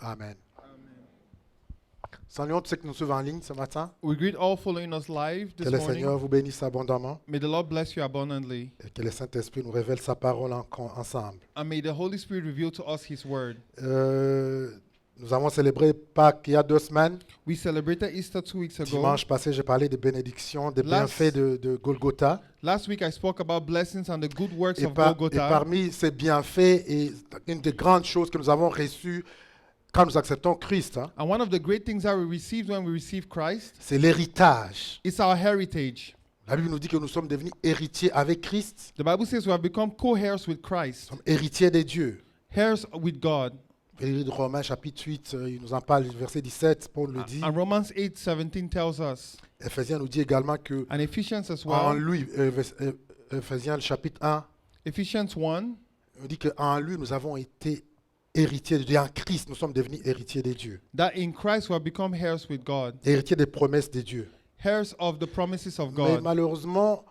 Amen. Saluons tous ceux qui nous suivent en ligne ce matin. We greet all following us live Que this le morning. Seigneur vous bénisse abondamment May the Lord bless you abundantly. et que le Saint-Esprit nous révèle sa parole ensemble. And may the Holy Spirit reveal to us His word. Nous avons célébré Pâques il y a 2 semaines. We celebrated Easter 2 weeks ago. Dimanche passé, j'ai parlé des bénédictions, des Last- bienfaits de Golgotha. Last week I spoke about blessings and the good works Et, of et Golgotha. parmi ces bienfaits, et une des grandes choses que nous avons reçues quand nous acceptons Christ, And one of the great things that we received when we received Christ c'est l'héritage. is our heritage. La Bible nous dit que nous sommes devenus héritiers avec Christ. The Bible says we have become co-heirs with Nous Christ, sommes héritiers des dieux. heirs with God. Et de Romains chapitre 8, il nous en parle, verset 17, Paul le dit. And Romans 8:17 tells us, Éphésiens nous dit également que and Ephesians as en well, lui, Éphésiens le chapitre 1, Ephesians 1, nous dit qu'en lui, nous avons été héritiers de Dieu. En Christ, nous sommes devenus héritiers des dieux. that in Christ we have become heirs with God, Héritiers des promesses des dieux. heirs of the promises of Mais God. malheureusement,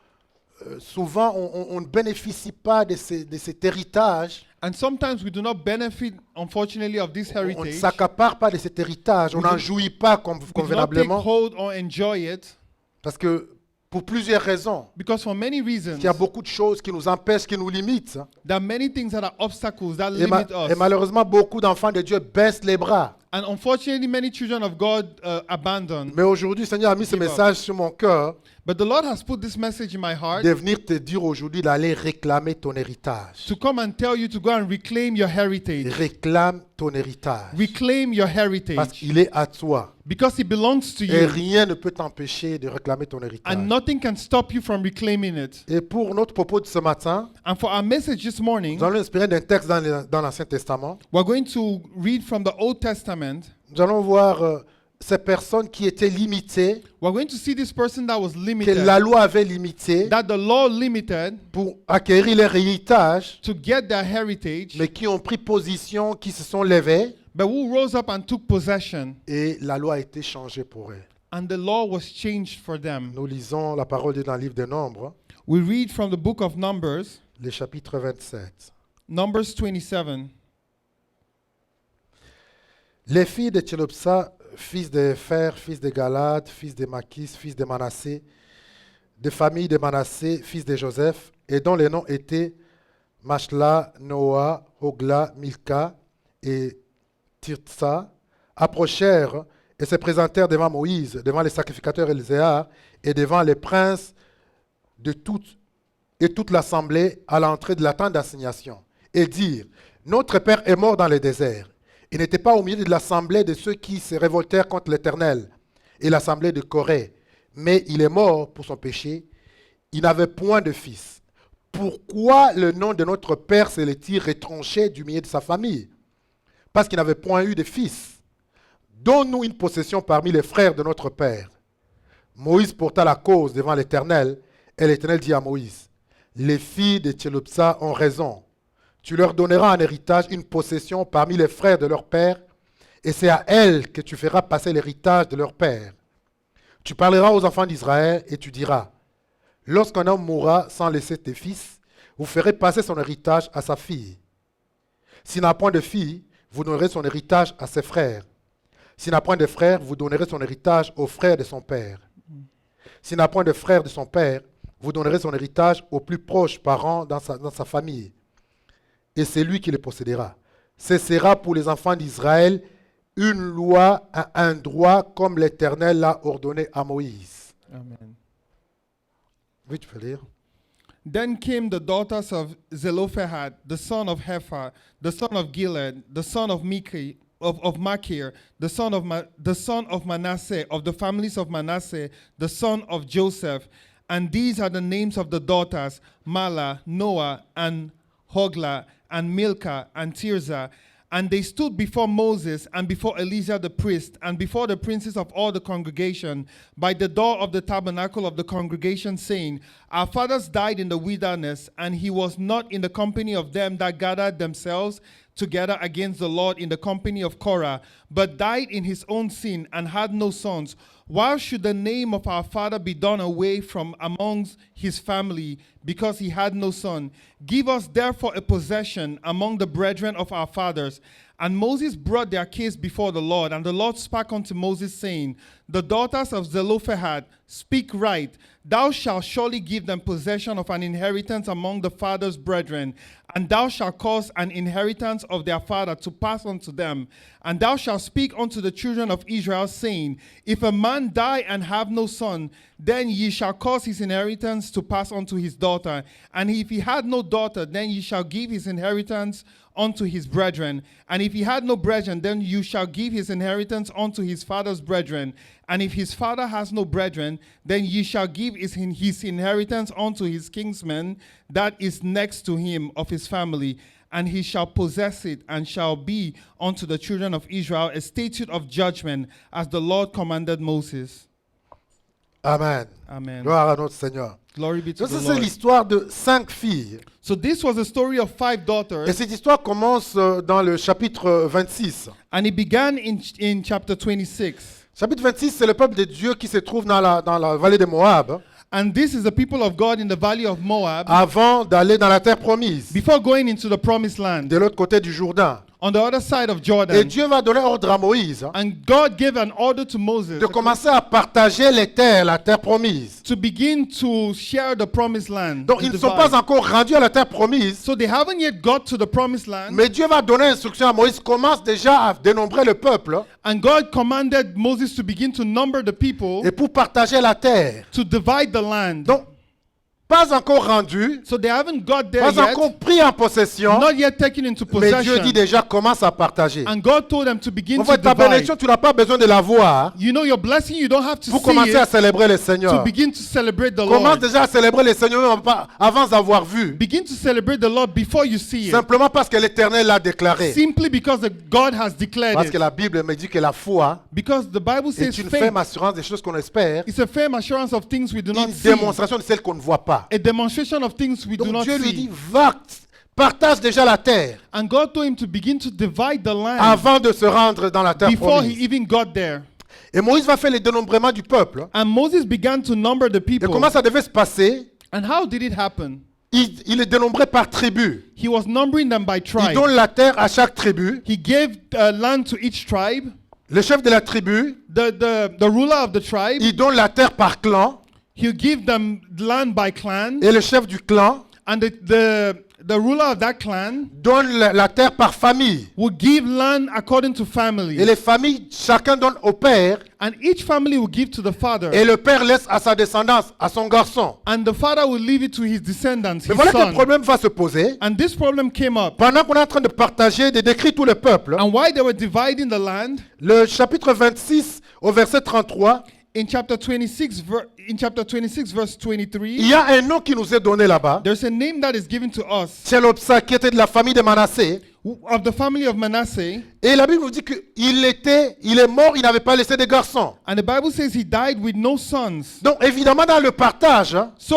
souvent, on ne bénéficie pas de cet héritage. And sometimes we do not benefit, unfortunately, of this On ne heritage. s'accapare pas de cet héritage. On We n'en do- jouit pas We do not take convenablement. hold or enjoy it Parce que pour plusieurs raisons. because for many reasons, Il y a beaucoup de choses qui nous empêchent, qui nous limitent. there are many things that are obstacles that Et, limit et us. malheureusement, beaucoup d'enfants de Dieu baissent les bras. And unfortunately, many children of God abandon. Mais aujourd'hui, le Seigneur a mis ce Give up. message sur mon cœur But the Lord has put this message in my heart de venir te dire aujourd'hui d'aller réclamer ton héritage. to come and tell you to go and reclaim your heritage. Réclame ton héritage. Reclaim your Parce heritage qu'il est à toi. because it belongs to Et you. rien ne peut t'empêcher de réclamer ton héritage. And nothing can stop you from reclaiming it. Et pour notre propos de ce matin, And for our message this morning, nous allons inspirer d'un texte dans l'Ancien Testament. we're going to read from the Old Testament. Nous allons voir ces personnes qui étaient limitées, We're going to see this person that was que limited, la loi avait limitées that the law limited pour acquérir leur héritage, to get their heritage, mais qui ont pris position, qui se sont levés, but who rose up and took possession, et la loi a été changée pour eux. and the law was changed for them. Nous lisons la parole de Dieu dans le livre des Nombres, We read from the book of Numbers, le chapitre 27. Numbers 27. Les filles de Tchelopsa, fils de Fer, fils de Galad, fils de Machis, fils de Manassé, de famille de Manassé, fils de Joseph, et dont les noms étaient Machla, Noah, Hogla, Milka et Tirtsa, approchèrent et se présentèrent devant Moïse, devant les sacrificateurs Éléazar et devant les princes de toute l'assemblée à l'entrée de la tente d'assignation, et dirent, notre père est mort dans le désert. Il n'était pas au milieu de l'assemblée de ceux qui se révoltèrent contre l'Éternel et l'assemblée de Corée, mais il est mort pour son péché. Il n'avait point de fils. Pourquoi le nom de notre père se l'est-il retranché du milieu de sa famille? Parce qu'il n'avait point eu de fils. Donne-nous une possession parmi les frères de notre père. Moïse porta la cause devant l'Éternel, et l'Éternel dit à Moïse, les filles de Tchelopsa ont raison. Tu leur donneras en héritage une possession parmi les frères de leur père, et c'est à elles que tu feras passer l'héritage de leur père. Tu parleras aux enfants d'Israël et tu diras, lorsqu'un homme mourra sans laisser tes fils, vous ferez passer son héritage à sa fille. S'il n'a point de fille, vous donnerez son héritage à ses frères. S'il n'a point de frères, vous donnerez son héritage aux frères de son père. S'il n'a point de frères de son père, vous donnerez son héritage aux plus proches parents dans sa famille. Et c'est lui qui les possédera. Ce sera pour les enfants d'Israël une loi, un droit comme l'Éternel l'a ordonné à Moïse. Amen. Oui, tu peux lire. Then came the daughters of Zelophehad, the son of Hepher, the son of Gilead, the son of Machir, the son of Manasseh, of the families of Manasseh, the son of Joseph. And these are the names of the daughters, Mala, Noah, and Hogla, and Milcah, and Tirzah. And they stood before Moses, and before Eleazar the priest, and before the princes of all the congregation, by the door of the tabernacle of the congregation, saying, Our fathers died in the wilderness, and he was not in the company of them that gathered themselves together against the Lord in the company of Korah, but died in his own sin, and had no sons. Why should the name of our father be done away from amongst his family, because he had no son? Give us therefore a possession among the brethren of our fathers. And Moses brought their case before the Lord, and the Lord spake unto Moses, saying, The daughters of Zelophehad speak right. Thou shalt surely give them possession of an inheritance among the father's brethren, and thou shalt cause an inheritance of their father to pass unto them. And thou shalt speak unto the children of Israel, saying, If a man die and have no son, then ye shall cause his inheritance to pass unto his daughter. And if he had no daughter, then ye shall give his inheritance unto his brethren. And if he had no brethren, then you shall give his inheritance unto his father's brethren. And if his father has no brethren, then ye shall give his inheritance unto his kinsman that is next to him of his family. And he shall possess it, and shall be unto the children of Israel a statute of judgment, as the Lord commanded Moses. Amen. Amen. Gloire à notre Seigneur. Glory be to Donc the ça, c'est Lord. l'histoire de 5 filles. So this was a story of 5 Et daughters, cette histoire commence dans le chapitre 26. and it began in chapter 26. Chapitre 26, c'est le peuple de Dieu qui se trouve dans la vallée de Moab And this is the people of God in the valley of Moab avant d'aller dans la terre promise, before going into the promised land, de l'autre côté du Jourdain. on the other side of Et Jordan. Dieu va donner ordre à Moïse And God gave an order to Moses de commencer à partager les terres, la terre promise. to begin to share the promised land. Donc to ils ne sont divide. pas encore rendus à la terre promise, So they haven't yet got to the promised land. mais Dieu va donner instruction à Moïse, commence déjà à dénombrer le peuple And God commanded Moses to begin to number the people et pour partager la terre. to divide the land. Donc, pas encore rendu, So they haven't got there pas yet, encore pris en possession, not yet taken into mais Dieu dit possession. déjà commence à partager. And God told them to begin En to fait, ta divide. bénédiction, tu n'as pas besoin de la voir You know, your blessing, you don't have to pour see commencer à it célébrer le to Seigneur. begin to celebrate the Commence Lord. déjà à célébrer le Seigneur même avant d'avoir vu. Begin to celebrate the Lord before you see it. Simplement parce que l'Éternel l'a déclaré. Simply because God has declared Parce que it. la Bible me dit que la foi Because the Bible says est une faith ferme assurance des choses qu'on espère, is a firm assurance of things we do not une see. démonstration de celles qu'on ne voit pas. A demonstration of things we do Donc not Dieu lui see. dit, va, partage déjà la terre And God told him to begin to divide the land avant de se rendre dans la terre before he promise. even got there. Et Moïse va faire le dénombrement du peuple. And Moses began to number the Et people. comment ça devait se passer? And how did it happen? Il est dénombré par tribu. He was numbering them by Il tribe. donne la terre à chaque tribu. He gave land to each tribe. Le chef de la tribu, The ruler of the tribe, il donne la terre par clan. he'll give them land by clan. Et le chef du clan And the ruler of that clan donne la terre par famille. will give land according to Et family. les familles, chacun donne au père. And each family will give to the father. Et le père laisse à sa descendance, à son garçon. And the father will leave it to his descendants, Mais his voilà que le son. problème va se poser. And this problem came up. Pendant qu'on est en train de partager, de décrire tout le peuple, And while they were dividing the land, le chapitre 26 au verset 33, in chapter 26, verse 23, il y a un nom qui nous est donné là-bas. there's a name that is given to us Tchelopsa, qui était de la famille de Manassé. of the family of Manasseh. Et la Bible nous dit qu'il est mort, il n'avait pas laissé de garçons. And the Bible says he died with no sons. Donc évidemment dans le partage, hein, So,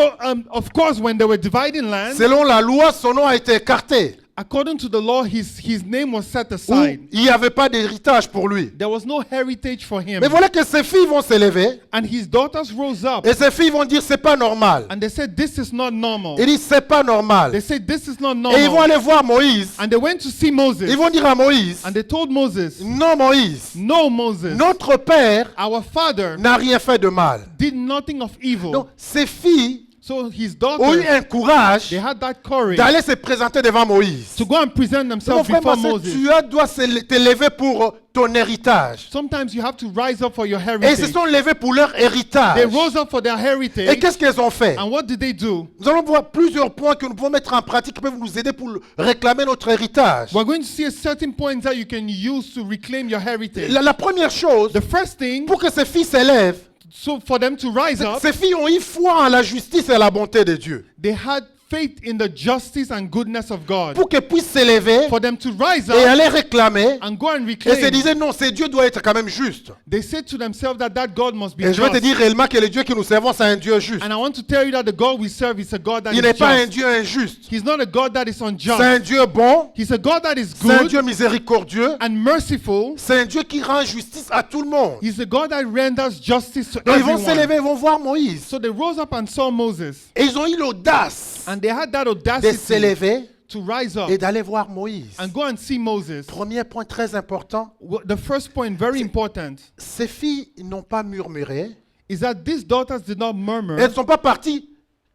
of course, when they were dividing land, selon la loi, son nom a été écarté. according to the law, his name was set Ou aside. il n'y avait pas d'héritage pour lui. There was no heritage for him. Mais voilà que ses filles vont s'élever And his daughters rose up et ses filles vont dire c'est pas normal. and they said, This is not normal. Ils disent c'est pas normal. They said, This is not Et ils vont normal. aller voir Moïse. And they went to see Moses. Ils vont dire à Moïse, And they told Moses, non Moïse, No, Moses, notre père our father n'a rien fait de mal. did nothing of evil. Donc ces filles So his ont eu daughters, un courage they had that courage d'aller se présenter devant Moïse. to go and present Mon themselves frère, before ma sœur, Moses. tu dois t'élever pour ton héritage. Sometimes you have to rise up for your Et ils se heritage. sont levés pour leur héritage. They rose up for their Et heritage. qu'est-ce qu'ils ont fait? And what did they do? Nous allons voir plusieurs points que nous pouvons mettre en pratique qui peuvent nous aider pour réclamer notre héritage. We're going to see a certain points that you can use to reclaim your heritage. La première chose, The first thing, pour que ces filles s'élèvent, so for them to rise up, ces filles ont eu foi en la justice et la bonté de Dieu. they had faith in the justice and goodness of God. Pour qu'elles puissent s'élever For them to rise et up aller réclamer, and go and et se reclaim. disaient non, c'est Dieu doit être quand même juste. They said to themselves that God must be Et je vais te just. dire réellement que le Dieu que nous servons, c'est un Dieu juste. And I want to tell you that the God we serve is a God that Il is n'est pas un just. Dieu injuste. He's not a God that is C'est un unjust. Dieu bon, He's a God that is c'est un good Dieu miséricordieux, and merciful. c'est un Dieu qui rend justice à tout le monde. He's a God that renders justice to Donc ils vont everyone. s'élever, ils vont voir Moïse. So they rose up and saw Moses. Et ils ont eu l'audace And they had that de audacity s'élever to rise up et d'aller voir Moïse. and go and see Moses. Premier point très important, The first point, very important, ces filles n'ont pas murmuré. is that these daughters did not murmur. Elles ne sont pas parties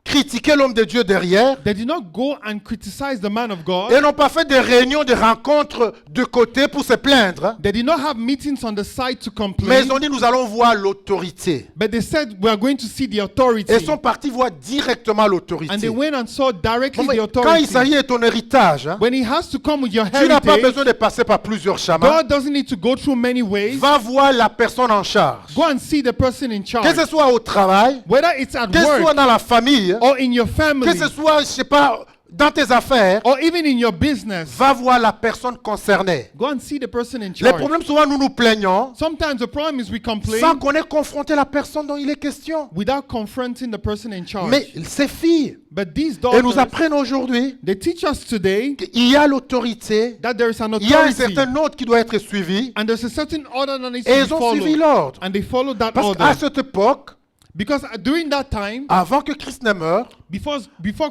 critiquer l'homme de Dieu derrière. They did not go and criticize the man of God. Elles n'ont pas fait des réunions, des rencontres de côté pour se plaindre. They did not have meetings on the side to Mais complain. ils ont dit, nous allons voir l'autorité. But they said, we are going to see the authority. Elles sont parties voir directement And l'autorité. they went and saw directly Bon, the quand authority. Isaïe est ton héritage, hein, When he has to come with your tu n'as pas heritage, besoin de passer par plusieurs chamans. God doesn't need to go through many ways. Va voir la personne en charge. Go and see the person in Que charge. ce soit au travail, Whether it's at que ce soit work dans la famille, or in your que family ce soit, je sais pas, dans tes affaires, or even in your business. va voir la personne concernée. Go and see the person in Les charge. problèmes, souvent, nous nous plaignons Sometimes the problem is we complain sans qu'on ait confronté la personne dont il est question. without confronting the person in charge. Mais ces filles, But these elles nous daughters, apprennent aujourd'hui they teach us today qu'il y a l'autorité, that there is an il y a un authority certain ordre qui doit être suivi, and there's a certain order that needs et to elles be ont suivi followed. l'ordre. And they follow that Parce order. qu'à cette époque, Because during that time, avant que Christ ne meure, before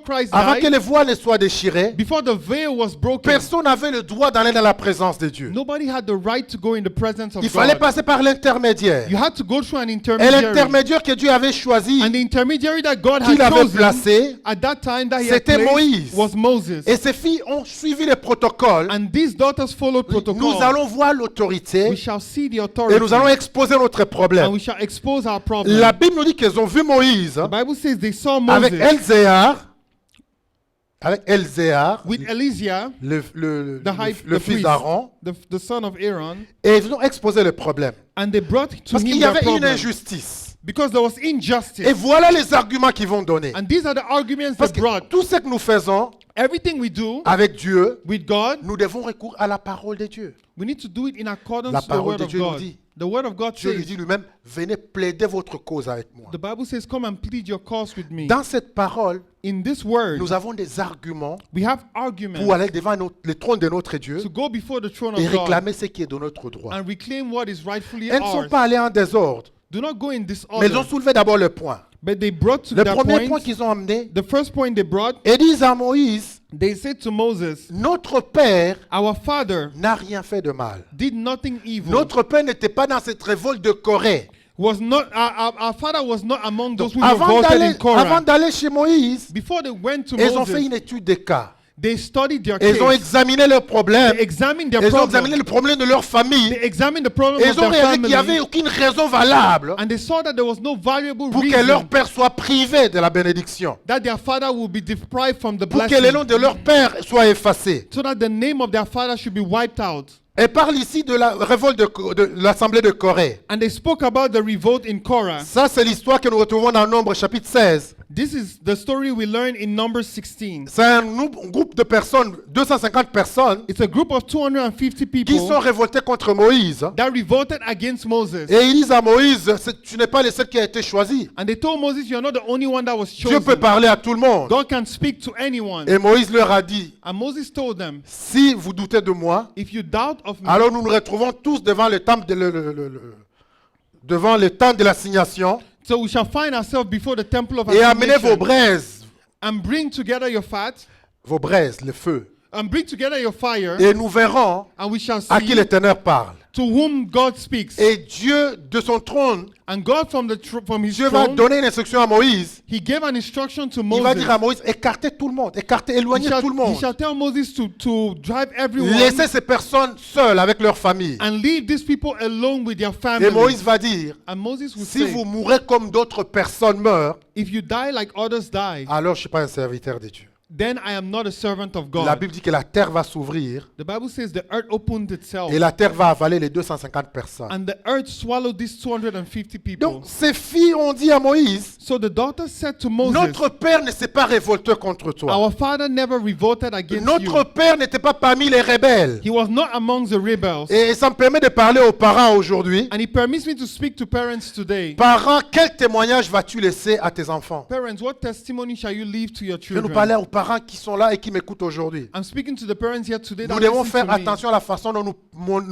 Christ avant que died, les voiles ne soient déchirées, before the veil was broken, personne n'avait le droit d'aller dans la présence de Dieu. nobody had the right to go in the presence of Il fallait God. passer par l'intermédiaire. You had to go through an Et intermediary. l'intermédiaire que Dieu avait choisi, And the intermediary that God qu'il had avait chosen placé, at that time that he had c'était placed Moïse. was Moses. et ces filles ont suivi les protocoles. And these daughters followed Nous protocol. allons voir l'autorité We shall see the et authority nous allons exposer notre and problème. we shall expose our problem. La Bible nous dit qu'elles ont vu Moïse The Bible says they saw avec Moses Elzéar, with Elijah, le fils priest, d'Aaron, the son of Aaron, et ils ont exposé le problème. and they brought to Parce qu'il him y their avait une problem injustice. because there was Et injustice. voilà les arguments qu'ils vont donner. And these are the arguments Parce they que brought. tout ce que nous faisons Everything we do avec Dieu, with God, nous devons recourir à la parole de Dieu. we need to do it in accordance La to the parole word de of Dieu nous God. dit. The word of God Dieu lui says, dit lui-même, venez plaider votre cause avec moi. the Bible says, come and plead your cause with me. Dans cette parole, In this word, nous avons des arguments we have arguments pour aller devant le trône de notre Dieu to go before the throne et of God réclamer ce qui est de notre droit. and reclaim what is rightfully Elles ne sont ours. pas allées en désordre, Do not go in mais disorder. elles ont soulevé d'abord le point. But they brought to Le their premier point point, qu'ils ont amené, the first point they brought, et disent à Moïse, they said to Moses, notre père our father n'a rien fait de mal. did nothing evil. Notre père n'était pas dans cette révolte de Corée. Was not our father was not among those who Avant revolted in Korah. d'aller chez Moïse, Before they went to ils ont fait Moses, une étude des cas. they studied their Ils ont case. examiné leurs problèmes. They examined their Ils ont examiné problem. le problème de leur famille. They examined the problem Et of ils ont their réalisé qu'il n'y avait family. aucune raison valable And they saw that there was no valuable pour que leur reason père soit privé de la bénédiction. that their father would be deprived from the Pour que le nom blessing. de leur père soit effacé. So that the name of their father should be wiped out. Elle parle ici de la révolte de l'Assemblée de Corée. And they spoke about the revolt in Korah. Ça, c'est l'histoire que nous retrouvons dans Nombre chapitre 16. This is the story we learn in Numbers 16. C'est un groupe de personnes, 250 personnes, It's a group of 250 qui people sont révoltées contre Moïse. that revolted against Moses. Et ils disent à Moïse, tu n'es pas le seul qui a été choisi. And they told Moses, you're not the only one that was Dieu peut chosen. parler à tout le monde. God can speak to anyone. Et Moïse leur a dit, And Moses told them, si vous doutez de moi, if you doubt of me, alors nous nous retrouvons tous devant le temple devant le temps de l'assignation so we shall find ourselves before the temple of et amenez vos assignation braises, and bring together your fat le feu. and bring together your fire, Et nous verrons and we shall à qui see l'Éternel parle. to whom God speaks. Et Dieu, de son trône, And God from his Dieu va throne, donner une instruction à Moïse. he gave an instruction to Il va dire à Moses. Moïse, écartez tout le monde, éloignez tout le He monde. shall tell Moses to drive everyone Laissez ces personnes seules avec leur famille. and leave these people alone with their Et family. Moïse va dire, And Moses will si say, vous mourrez comme d'autres personnes meurent, if you die like others die, alors je ne suis pas un serviteur de Dieu. then I am not a servant of La God. Bible dit que la terre va s'ouvrir The Bible says the earth opened itself et la terre va avaler les 250 personnes. and the earth swallowed these 250 people. Donc ces filles ont dit à Moïse, So the daughter said to Moses, notre père ne s'est pas révolté contre toi. our father never revolted against Notre you. père n'était pas parmi les rebelles. He was not among the rebels. Et ça me permet de parler aux parents aujourd'hui. And he permits me to speak to parents today. Parents, quel témoignage vas-tu laisser à tes enfants? Parents, what testimony shall you leave to your Je vais nous children? parler aux parents qui sont là et qui m'écoutent aujourd'hui. I'm speaking to the parents here today that Nous devons listen faire to me. attention à la façon dont nous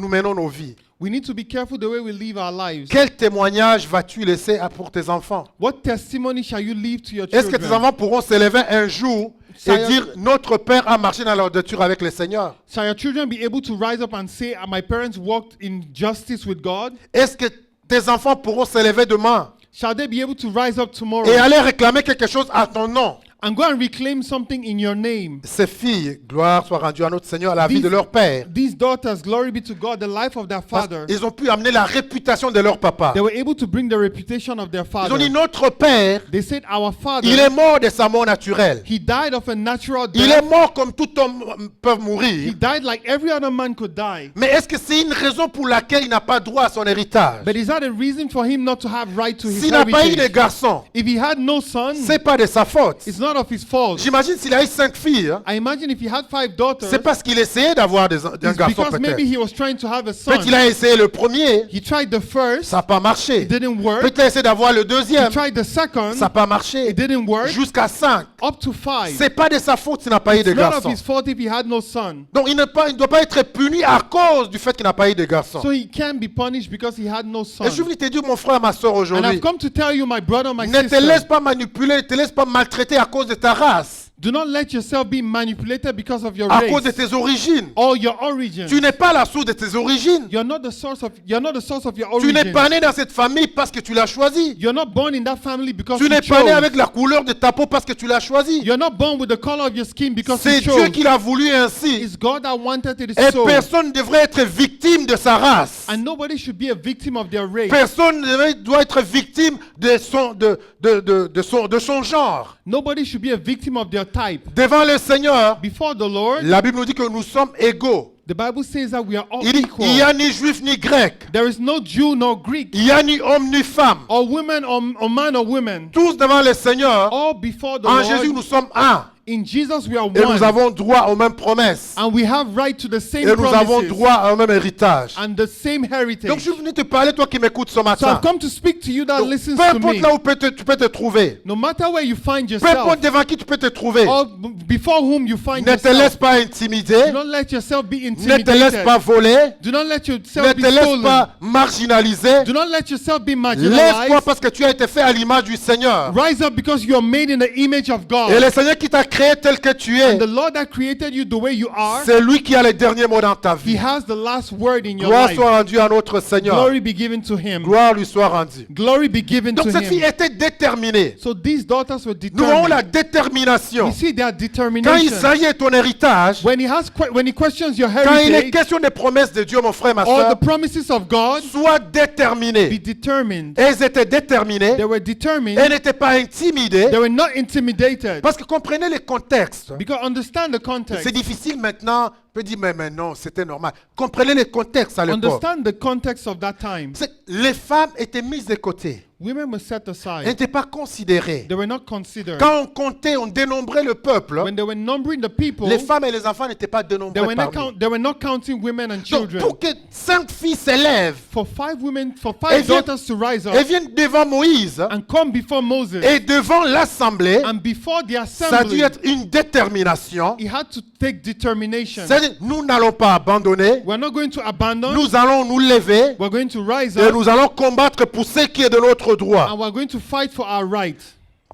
menons nos vies. We need to be careful the way we live our lives. Quel témoignage vas-tu laisser pour tes enfants? What testimony shall you leave to your Est-ce que tes children? enfants pourront s'élever un jour et Shall dire notre Père a marché dans la droiture avec le Seigneur? Shall your children be able to rise up and say, my parents walked in justice with God? Est-ce que tes enfants pourront s'élever demain Shall they be able to rise up tomorrow et aller réclamer quelque chose à ton nom? and go and reclaim something in your name? Ces filles, gloire soit rendue à notre Seigneur, à la vie de leur père. These daughters, glory be to God, the life of their father. Ils ont pu amener la réputation de leur papa. They were able to bring the reputation of their Ils ont father. dit notre père, They said, our father, il est mort de sa mort naturelle. he died of a natural Il est death. mort comme tout homme peut He mourir. died like every other man could die. Mais est-ce que c'est une raison pour laquelle il n'a pas droit à son héritage? But is that a reason for him not to have right to his S'il n'a pas eu de heritage? garçons, If he had no son, c'est pas de sa faute. it's not of his fault. J'imagine s'il a eu 5 filles, hein, I imagine if he had 5 daughters, c'est parce qu'il essayait d'avoir un it's garçon because maybe peut-être. he was trying to have a son. Peut-être qu'il a essayé le premier, He tried the first, ça n'a pas marché. it didn't work. Peut-être qu'il a essayé d'avoir le He deuxième, tried the second, ça n'a pas marché. it didn't work. Jusqu'à 5. Up to 5. C'est pas de sa faute s'il n'a pas eu de It's not of garçon. his fault if he had no son. Donc il ne doit pas être puni à cause du fait qu'il n'a pas eu de garçon. So he can't be punished because he had no son. Et je voulais te dire, mon frère, ma soeur, And aujourd'hui, I've come to tell you, my brother, my ne te laisse sister, pas manipuler, ne te laisse pas maltraiter à cause de ta race, do not let yourself be manipulated because of your à cause de race tes origines. or your origin. Tu n'es pas la source de tes origines. You're not the source of your Tu n'es origin. pas né dans cette famille parce que tu l'as choisi. You're not born in that family because Tu you n'es pas né chose. avec la couleur de ta peau parce que tu l'as choisi. You're not born with the color of your skin because C'est you Dieu chose. qui l'a voulu ainsi. It's God that wanted it Et so. personne ne devrait être victime de sa race. And nobody should be a victim of their race. Personne ne doit être victime de son genre. Nobody should be a victim of their type. Devant le Seigneur, Before the Lord, la Bible nous dit que nous sommes égaux. the Bible says that we are all Il dit, equal. il n'y a ni juif ni grec. There is no Jew nor Greek, Il n'y a ni homme ni femme. or woman or man or woman. Tous devant le Seigneur, All before the en Lord. Jésus, nous sommes un. In Jesus we are Et nous one. avons droit aux mêmes promesses. And we have right to the same Et nous avons promises droit au même héritage. and the same Donc heritage. je suis venu te parler, toi qui m'écoutes ce So matin. I've come to speak to you that Donc, listens peu to importe me. là où tu peux te trouver, No matter where you find peu yourself, importe devant qui tu peux te trouver, or before whom you find ne te laisse yourself, pas intimider, do not let yourself be ne te laisse intimidated. pas voler, Do not let ne yourself be te laisse stolen. pas marginaliser. Do not let yourself be Lève-toi marginalized. parce que tu as été fait à l'image du Seigneur. Rise up because you are made in the image of Et God. le Seigneur qui t'a créé tel que tu es, And the Lord that created you the way you are, c'est lui qui a les derniers mots dans ta He vie. has the last word in your Gloire life. soit rendue à notre Seigneur. Glory be given to Him. Gloire lui soit rendue. Glory be given Donc to cette fille Him. était déterminée. So these daughters were Nous avons la determined. détermination. We see their Quand il determination. s'agit de ton héritage, When he questions your quand il est heritage question des promesses de Dieu, mon frère, ma or soeur, the promises of God, sois be déterminé. determined. Elles étaient déterminées. They were Elles determined. n'étaient pas intimidées. They were not intimidated. Parce que comprenez les contextes. Because understand the C'est context. difficile maintenant. On peut dire, mais non, c'était normal. Comprenez les contextes à l'époque. Understand the context of that time. Les femmes étaient mises de côté. Women were set Elles aside. n'étaient pas considérées. They were not considered. Quand on comptait, on dénombrait le peuple. When they were numbering the people, Les femmes et les enfants n'étaient pas they dénombrés were not parmi. they were not counting women and Donc, children. pour que 5 filles s'élèvent For five Elles viennent- daughters to rise et up viennent devant Moïse and come before Moses et devant l'assemblée, and before the ça a dû assembly, être une détermination. he had to take determination. C'est-à-dire, nous n'allons pas abandonner. We're not going to abandon. Nous allons nous lever We're going to rise et up nous allons combattre pour ce qui est de notre droit. and we're going to fight for our right.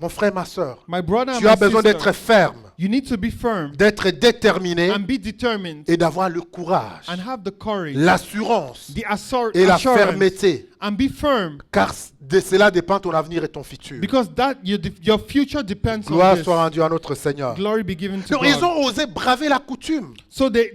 Mon frère, ma soeur, My brother and tu as my besoin sister, d'être ferme, you need to be firm d'être déterminé and be determined et d'avoir le courage, and have the courage, l'assurance the et la assurance, fermeté. and be firm Car de cela dépend ton avenir et ton futur. because that your future depends on Gloire this. soit rendue à notre Seigneur. Glory be given to Donc, ils God. ont osé braver la coutume, So they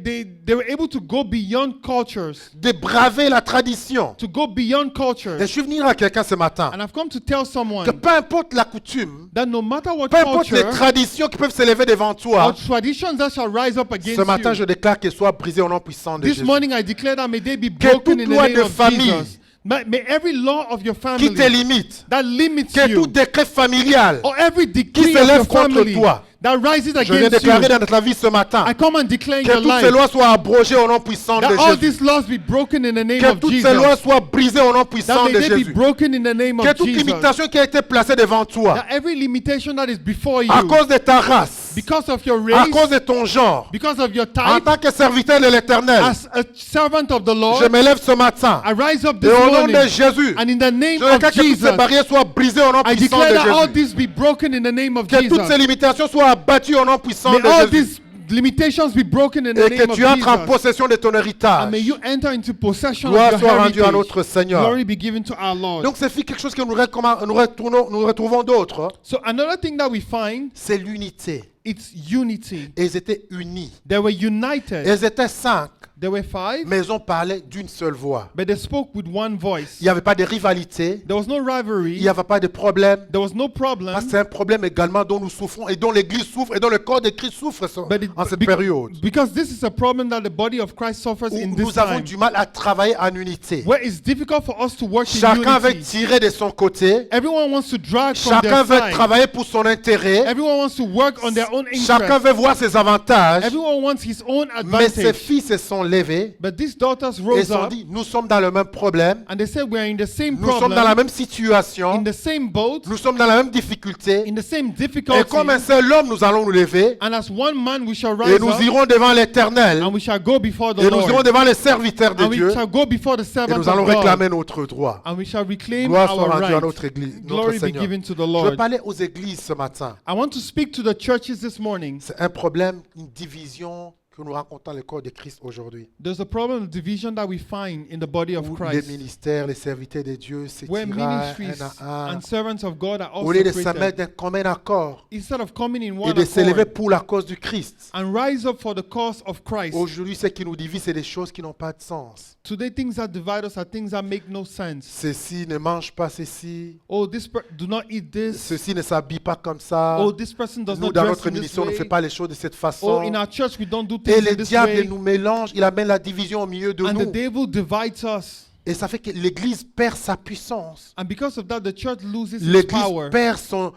were able to go beyond cultures, de braver la tradition. to go beyond Et cultures. je suis venu à quelqu'un ce matin And I've come to tell que someone peu importe la coutume, that no matter what peu importe les culture traditions qui peuvent s'élever devant or toi, traditions that shall rise up against ce matin, je you, déclare qu'elles soient brisées au nom puissant de this Jésus. morning I declare that may they be Que broken toute in the loi name de of famille Jesus. May every law of your Qui family te limite, that limits que tout you, décret familial or every qui decree of s'élève your contre family toi, that rises je viens against déclarer you, dans ta vie ce matin I come and declare in que your toutes ces life lois soient abrogées au nom puissant de that all Jésus. these laws be broken in the name Que of toutes Jesus. ces lois soient brisées au nom puissant That may de they be Jésus. broken in the name Que of toute Jesus. limitation qui a été placée devant toi That every limitation that is before you à cause de ta race, because of your à race, cause de ton genre, because of your en type, tant que serviteur de l'Éternel, as a servant of the je Lord, me lève ce matin. I rise up Et this au nom morning, de Jésus, and in the name je of déclare que toutes Jesus, ces barrières soient brisées au nom I puissant declare de that all Jésus. this be broken in the name of Que toutes ces Jesus. limitations soient abattues au nom puissant May de all Jésus. these limitations be broken in the Et name que of tu entres en Jesus. possession de ton And héritage. may you enter into possession Gloire of your soit rendue à heritage. notre Seigneur. Glory be given to our Lord. Donc c'est quelque chose que nous retrouvons d'autres. So another thing that we find, C'est l'unité. it's unity. Et ils étaient unis. They were united. Ils étaient 5, There were 5, mais ils ont parlé d'une seule voix. but they spoke with one voice. Il n'y avait pas de rivalité. There was no Il rivalry. n'y avait pas de problème. There was no Parce problem. que c'est un problème également dont nous souffrons et dont l'Église souffre et dont le corps de Christ souffre en cette période. Because this is a problem that the body of Christ suffers Où in this nous avons time, du mal à travailler en unité. where it's difficult for us to work in Chacun veut unity. tirer de son côté. Everyone wants to drag from Chacun their veut side. travailler pour son intérêt. Everyone wants to work on their own Chacun interest. veut voir ses avantages. Everyone wants his own Mais ces advantage. filles se sont levées But these daughters et rose se sont up dit, nous sommes dans le même problème. and they said, we are in the same Nous sommes dans la problem, même situation. in the same boat, Nous sommes dans la même difficulté. in the same Et difficulty. comme un seul homme, nous allons nous lever. And as one man we shall Et rise nous up irons devant l'Éternel. and we shall go before the Et nous irons Lord. devant les serviteurs de And Dieu. we shall go before the Et servants nous allons of God. réclamer notre droit. And we shall reclaim Gloire soit our rendue à right. notre Église, notre Glory be Seigneur. given to the Je veux Lord. parler aux églises ce matin. I want to speak to the churches this morning. C'est un problème, une division que nous rencontrons dans le corps de Christ aujourd'hui. There's a problem of division that we find in the body of Où les Christ, ministères, les serviteurs de Dieu se where tiraillent ministries un à un. and servants of God are Au also lieu de se mettre created. d'un commun accord Instead of coming in et one de s'élever accord pour la cause du Christ. and rise up for the cause of Christ. Aujourd'hui, ce qui nous divise, c'est des choses qui n'ont pas de sens. Today, things that divide us are things that make no sense. Ceci ne mange pas ceci. Oh, do not eat this. Ceci ne s'habille pas comme ça. Oh, this person does Nous, not dans dress notre in this émission, on ne fait way. pas les choses de cette Oh, façon. in our church, we don't do Et things le in this diable way. nous mélange, il amène la division au milieu de And the nous. devil divides us. Et ça fait que l'Église perd sa puissance. And because of that, the church loses its L'Église power. perd son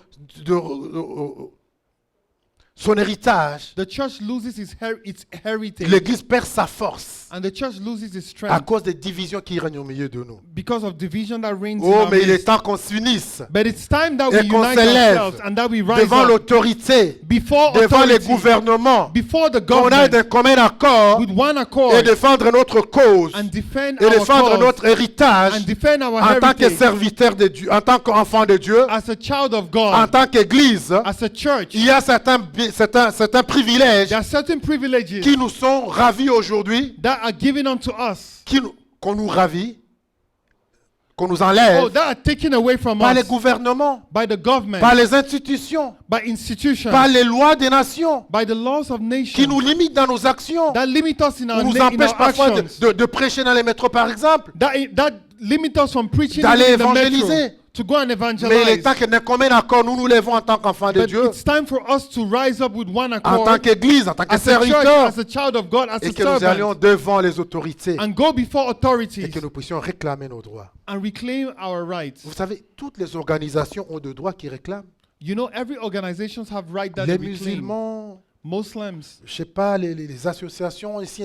héritage. The church loses its heritage. L'Église perd sa force And the church loses its à strength cause des divisions qui règnent au milieu de nous. because of division that reigns in Oh, our mais il est midst. temps qu'on s'unisse But it's time that et we qu'on unite s'élève ourselves and that we rise devant up l'autorité, before devant les authority, gouvernements, before the qu'on aille d'un government, commun accord with one accord, et défendre notre cause and defend et our défendre cause, notre héritage and defend our en tant que heritage serviteur de Dieu, en tant qu'enfant de Dieu, as a child of en God, tant qu'Église. as a church. Il y a certains privilèges There are certain privileges qui nous sont ravis aujourd'hui, that are given unto us, qu'on nous ravit, qu'on nous enlève that are taken away from par les us gouvernements, by the government, par les institutions, by institutions, par les lois des nations, by the laws of qui nations nous limitent dans nos actions, that limit us in ou our, nous in empêchent our parfois actions, de prêcher dans les métros, par exemple. that limit us from preaching D'aller in the metro, évangéliser. to go and Mais il est evangelize. temps que d'un commun accord, nous nous lèvons en tant qu'enfants de But Dieu, it's time for us to rise up with one en tant accord qu'Église, en tant que as a church, serviteur, as a child of God, as et a que nous allions servant, devant les autorités and go before et authorities que nous puissions réclamer nos droits. and reclaim our rights. Vous savez, toutes les organisations ont des droits qui réclament. You know, every organizations have right that Les they reclaim. musulmans, Muslims, je sais pas, les associations ici,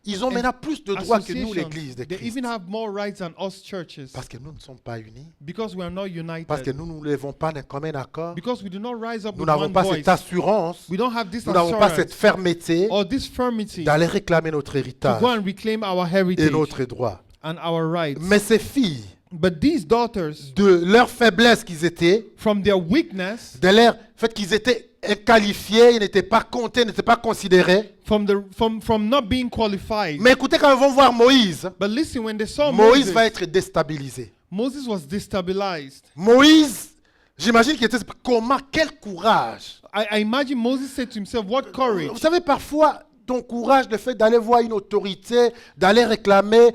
ils ont maintenant plus de droits que nous, associations, l'Église de they Christ. even have more rights than us churches Parce que nous ne sommes pas unis, because we are not parce que united, nous ne nous lèvons pas d'un commun accord, because we do not rise up nous with n'avons one pas voice. cette assurance, We don't have this nous n'avons pas cette assurance fermeté or this firmity d'aller réclamer notre to héritage go and reclaim our et heritage notre droit. and our rights. Mais ces filles, But these daughters, de leur faiblesse qu'ils étaient, from their weakness, de leur fait qu'ils étaient inqualifiés, ils n'étaient pas comptés, ils n'étaient pas considérés. from not being qualified. Mais écoutez, quand ils vont voir Moïse, But listen, when they saw Moïse Moses, va être déstabilisé. Moses was destabilized. Moïse, j'imagine qu'il était comment, quel courage. I imagine Moses said to himself, what courage. Vous savez, parfois, ton courage, le fait d'aller voir une autorité, d'aller réclamer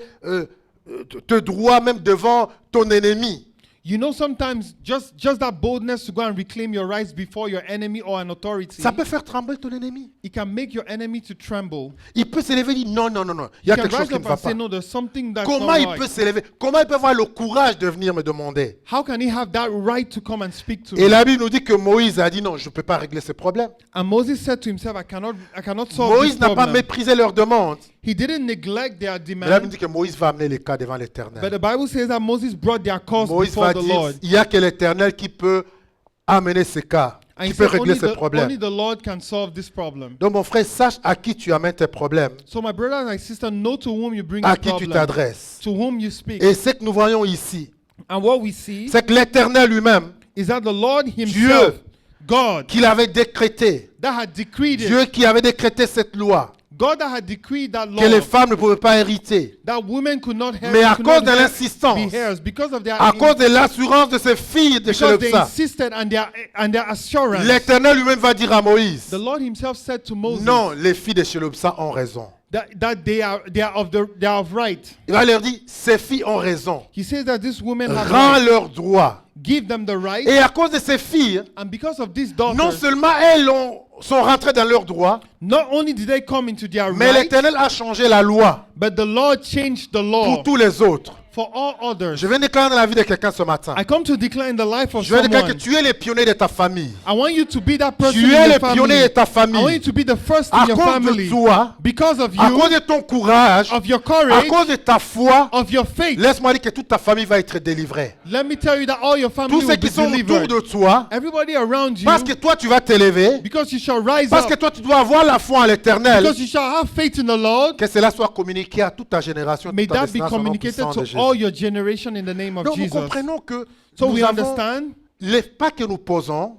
tes droits même devant ton ennemi. You know, sometimes just that boldness to go and reclaim your rights before your enemy or an authority, Ça peut faire trembler ton ennemi. it can make your enemy to tremble. Il peut s'élever et dire non, non, non, non. Il y You a can quelque chose rise qui ne up va and say, pas. no, there's something that's Comment not il right. peut s'élever? Comment il peut avoir le courage de venir me demander? How can he have that right to come and speak to Et me? la Bible nous dit que Moïse a dit non, je ne peux pas régler ce problème. And Moses said to himself, I cannot solve Moïse this n'a pas problem. méprisé leur demande. He didn't neglect their Mais la Bible demand. dit que Moïse va amener les cas devant But l'Éternel. the Bible says that Moses brought their cause Moïse before va the dire, Lord. il n'y a que l'Éternel qui peut amener ces cas. And qui he peut said régler only ce the, problème. only the Lord can solve this problem. Donc mon frère, sache à qui tu amènes tes problèmes, So my brother and my sister, know to whom you bring à the qui tu problem, t'adresses. to whom you speak. Et ce que nous voyons ici, And what we see c'est que l'Éternel lui-même, is that the Lord himself, God, qu'il avait décrété, that had decreed it, Dieu qui avait décrété cette loi, God that had decreed that law, que les femmes ne pouvaient pas hériter, that women could not have, mais à could cause not de have- l'insistance, be heirs because of their à cause de l'assurance de ces filles de because they Chelopsa, insisted and their assurance. l'Éternel lui-même va dire à Moïse, The Lord himself said to Moses non, les filles de Chelopsa ont raison. that they are of right. Il va leur dire, ces filles ont raison. He says that these women have Rends right. leurs droits. Give them the right. Et à cause de ces filles, And because of these non daughters, seulement elles sont rentrées dans leurs droits, not only did they come into their mais right, l'Éternel a changé la loi but the Lord changed the law pour tous les autres. for all others. Je viens déclarer dans la vie de quelqu'un ce matin. I come to declare in the life of Je veux déclarer que someone. tu es le pionnier de ta famille. I want you to be that person Tu in es your le family. pionnier de ta I want you famille. to be the first À in your cause family. de toi, Because of à cause you, de ton courage, of your à courage, cause de ta foi, of your faith. laisse-moi dire que toute ta famille va être délivrée. Let me tell you that all your family Tous ceux will qui be sont autour delivered. de toi, Everybody around you, parce que toi tu vas t'élever, because you shall rise parce que up, toi tu dois avoir la foi en l'Éternel, because you shall have faith in the Lord. que cela soit communiqué à toute ta génération, May toute ta that be descendance au nom communicated puissant de to Jésus. all your generation in the name of Donc nous Jesus. comprenons que So nous we avons understand les pas que nous posons,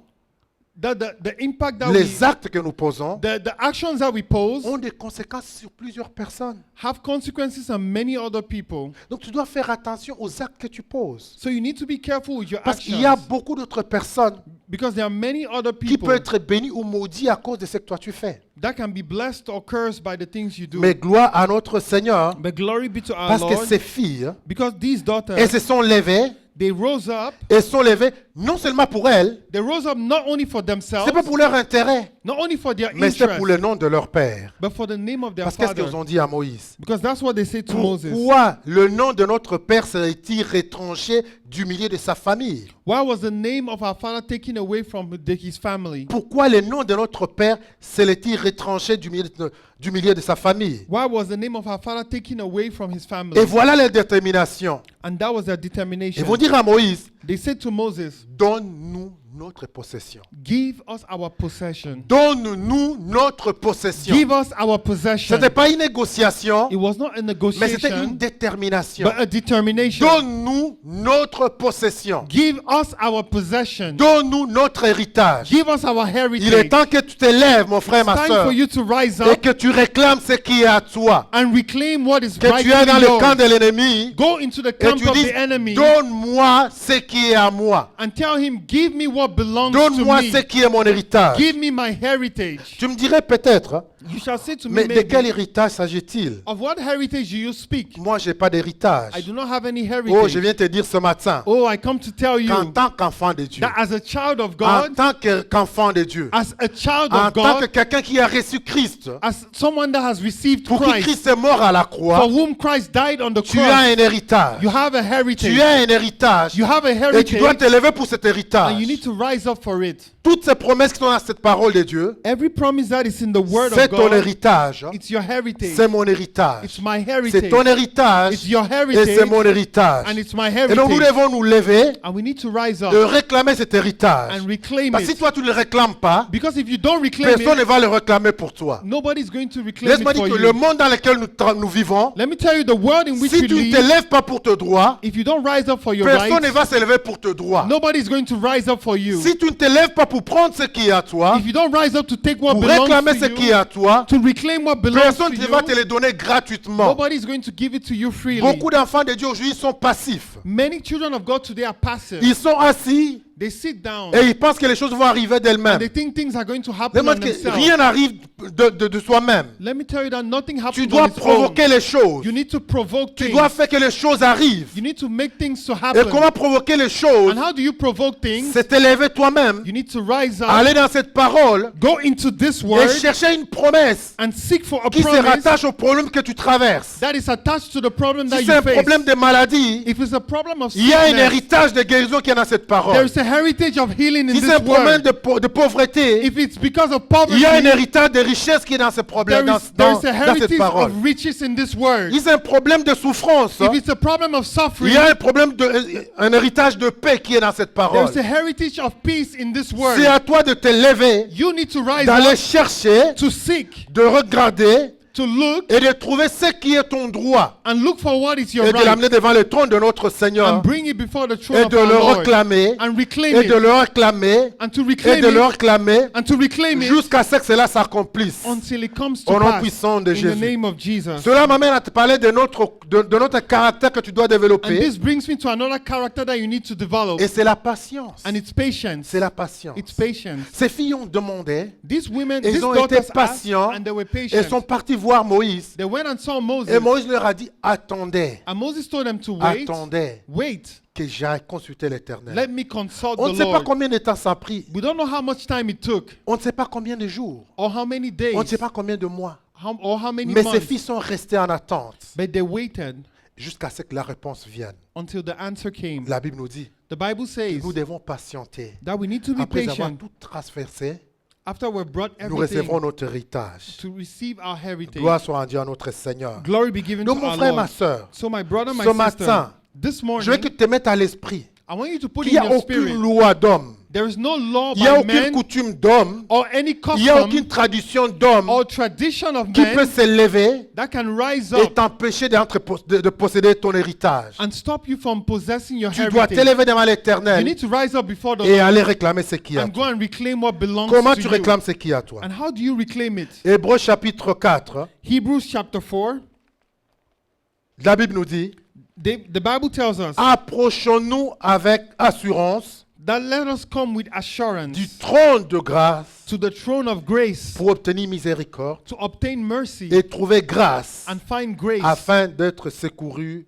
that the impact that les actes que nous posons, the actions that we pose ont des conséquences sur plusieurs personnes. have consequences on many other people. Donc tu dois faire attention aux actes que tu poses. So you need to be careful with your Parce qu'il y a actions beaucoup d'autres personnes because there are many other qui people peuvent être bénies ou maudites à cause de ce que toi tu fais. that can be blessed or cursed by the things you do. Mais gloire à notre Seigneur, But glory be to our parce que Lord, ces filles, because these elles daughters, se sont levées, they rose up. elles sont levées non seulement pour elles, They rose up not only for themselves, c'est pas pour leur intérêt, not only for their mais c'est pour interest, le nom de leur père. but for the name of their Parce qu'est-ce father. qu'ils ont dit à Moïse? Because that's what they say to Moses. Pourquoi le nom de notre père serait-il retranché du milieu de sa famille? Why was the name of our father taken away from his family? Pourquoi le nom de notre père serait-il retranché du milieu de sa famille? Why was the name of our father taken away from his family? Et voilà la détermination. And that was their Ils determination. vont dire à Moïse, They said to Moses, donne-nous notre possession. give us our possession. Donne-nous notre possession. Give us our Ce possession. n'était pas une négociation, It was not a mais c'était une negotiation, détermination. but a determination. Donne-nous notre possession. Give us our possession. Donne-nous notre héritage. Give us our Il est heritage. temps que tu te lèves, mon frère, It's ma time soeur, for you to rise et up que tu réclames ce qui est à toi. and reclaim what is Que tu es dans rightfully le camp yours. de l'ennemi Go into the et camp tu of dis, the enemy donne-moi ce qui est à moi. and tell him, give me what belongs to Donne-moi ce me. qui est mon héritage. Give me my heritage. Tu me dirais peut-être, hein, You shall say to me, mais de quel maybe, héritage s'agit-il? of what heritage do you speak? Moi, je n'ai pas d'héritage. I do not have any Oh, heritage. je viens te dire ce matin, Oh, I come to tell qu'en you tant qu'enfant de Dieu, that as a child of en God, tant qu'enfant de Dieu, as a child en of tant que God, quelqu'un qui a reçu Christ, as someone that has received pour qui Christ, Christ est mort à la croix, for whom Christ died on the tu as cross, un héritage. you have a Tu heritage. as un héritage. You have a Et tu dois heritage, te lever pour cet héritage. and you need to rise up for it. Toutes ces promesses qui sont dans cette parole de Dieu, Every promise that is in the Word c'est of ton God, héritage. it's your heritage. C'est mon héritage. It's my C'est heritage. ton héritage. It's your Et heritage, c'est mon héritage. and it's my Et donc nous heritage. devons nous lever, And we need to rise up de réclamer cet héritage. and reclaim Parce que si it. toi tu ne le réclames pas, Because if you don't reclaim personne ne it, va le réclamer pour toi. nobody's going to reclaim Laisse-moi it dire for que le you. monde dans lequel nous vivons, Let me tell you the world in which si we tu ne te live, lèves pas pour tes droits, if you don't rise up for your personne ne rights, va se lever pour tes droits. nobody's going to rise up for you. Si tu ne te lèves pas pour prendre ce qui est à toi, If you don't rise up to take what pour belongs réclamer to ce qui est you, à toi, to reclaim what belongs personne to ne va te you, le donner gratuitement. nobody's going to give it to you freely. Beaucoup d'enfants de Dieu aujourd'hui sont passifs. Many children of God today are passive. Ils sont assis They sit down et ils pensent que les choses vont arriver and d'elles-mêmes. they think things are going to happen Laisse-moi on dire que themselves. rien n'arrive de soi-même. Let me tell you that nothing happens Tu dois on its own. provoquer les choses. You need to provoke Tu things. dois faire que les choses arrivent. You need to make things to Et happen. comment provoquer les choses? And how do you provoke things? C'est t'élever toi-même, You need to rise up, aller dans cette parole go into this et word, chercher une promesse and seek for a qui se promise rattache au problème que tu traverses. that is attached to the problem that Si you c'est un face. problème de maladie, If it's a problem of il y a un sickness, héritage de guérison qui est dans cette parole. there is a heritage of healing in Si this c'est un problème word, de pauvreté, if it's because of il poverty, y a un héritage de richesse qui est dans ce problème, there is a dans cette heritage parole. of riches in this word. Si c'est un problème de souffrance, If it's a problem of il suffering, y a un problème un héritage de paix qui est dans cette parole. there's a heritage of peace in this word. C'est à toi de te lever, You need to rise d'aller up, chercher, to seek, de regarder to look, et de trouver ce qui est ton droit and look for what is your et de right, l'amener devant le trône de notre Seigneur and bring it before the throne et of de our le Lord, réclamer and reclaim et de it, le réclamer and to et reclaim de le it, réclamer and to reclaim it jusqu'à ce que cela s'accomplisse. until it comes to Au nom pass puissant de in the Jésus. name of Jesus. Cela m'amène à te parler de notre caractère que tu dois And développer this brings me to another character that you need to develop, et c'est la patience. and it's patience. C'est la patience. It's patience. Ces filles ont demandé, These women, Ils these ont été daughters asked, patients and they were et patient. sont partis voir Moïse. They went and saw Moses, Et Moïse leur a dit, attendez, and Moses told them to wait, attendez wait, que j'aille consulter l'Éternel. let me consult On the ne sait pas Lord. combien de temps ça a pris. We don't know how much time it took, On ne sait pas combien de jours. or how many days, On ne sait pas combien de mois. or how many Mais ces months, filles sont restées en attente but they waited jusqu'à ce que la réponse vienne. until the answer came. La Bible nous dit, The Bible says nous devons patienter. that we need to be Après avoir patient. tout transversé, After we've brought nous everything recevrons notre héritage. to receive our heritage, Gloire soit rendue à notre Seigneur. glory be given to Donc mon our frère, ma Lord. soeur, So my brother, my ce sister, matin, this je veux morning, que tu te mettes à l'esprit I want you to put qu'il n'y in a your aucune spirit, loi d'homme, there is no law il n'y a by aucune man coutume d'homme, or any il n'y a custom aucune tradition d'homme or tradition of qui peut man s'élever that can rise et up t'empêcher de posséder ton héritage. and stop you from possessing your Tu dois heritage. t'élever devant You l'Éternel need to rise up before the et Lord aller réclamer ce qui est à and go toi. and reclaim what belongs Comment to tu you. réclames ce qui est à toi? And how do you reclaim it? Hébreux chapitre 4, Hebrews chapter 4, la Bible nous dit, the Bible tells us approchons-nous avec assurance that let us come with assurance du trône de grâce to the throne of grace pour obtenir miséricorde to obtain mercy et trouver grâce and find grace afin d'être secourus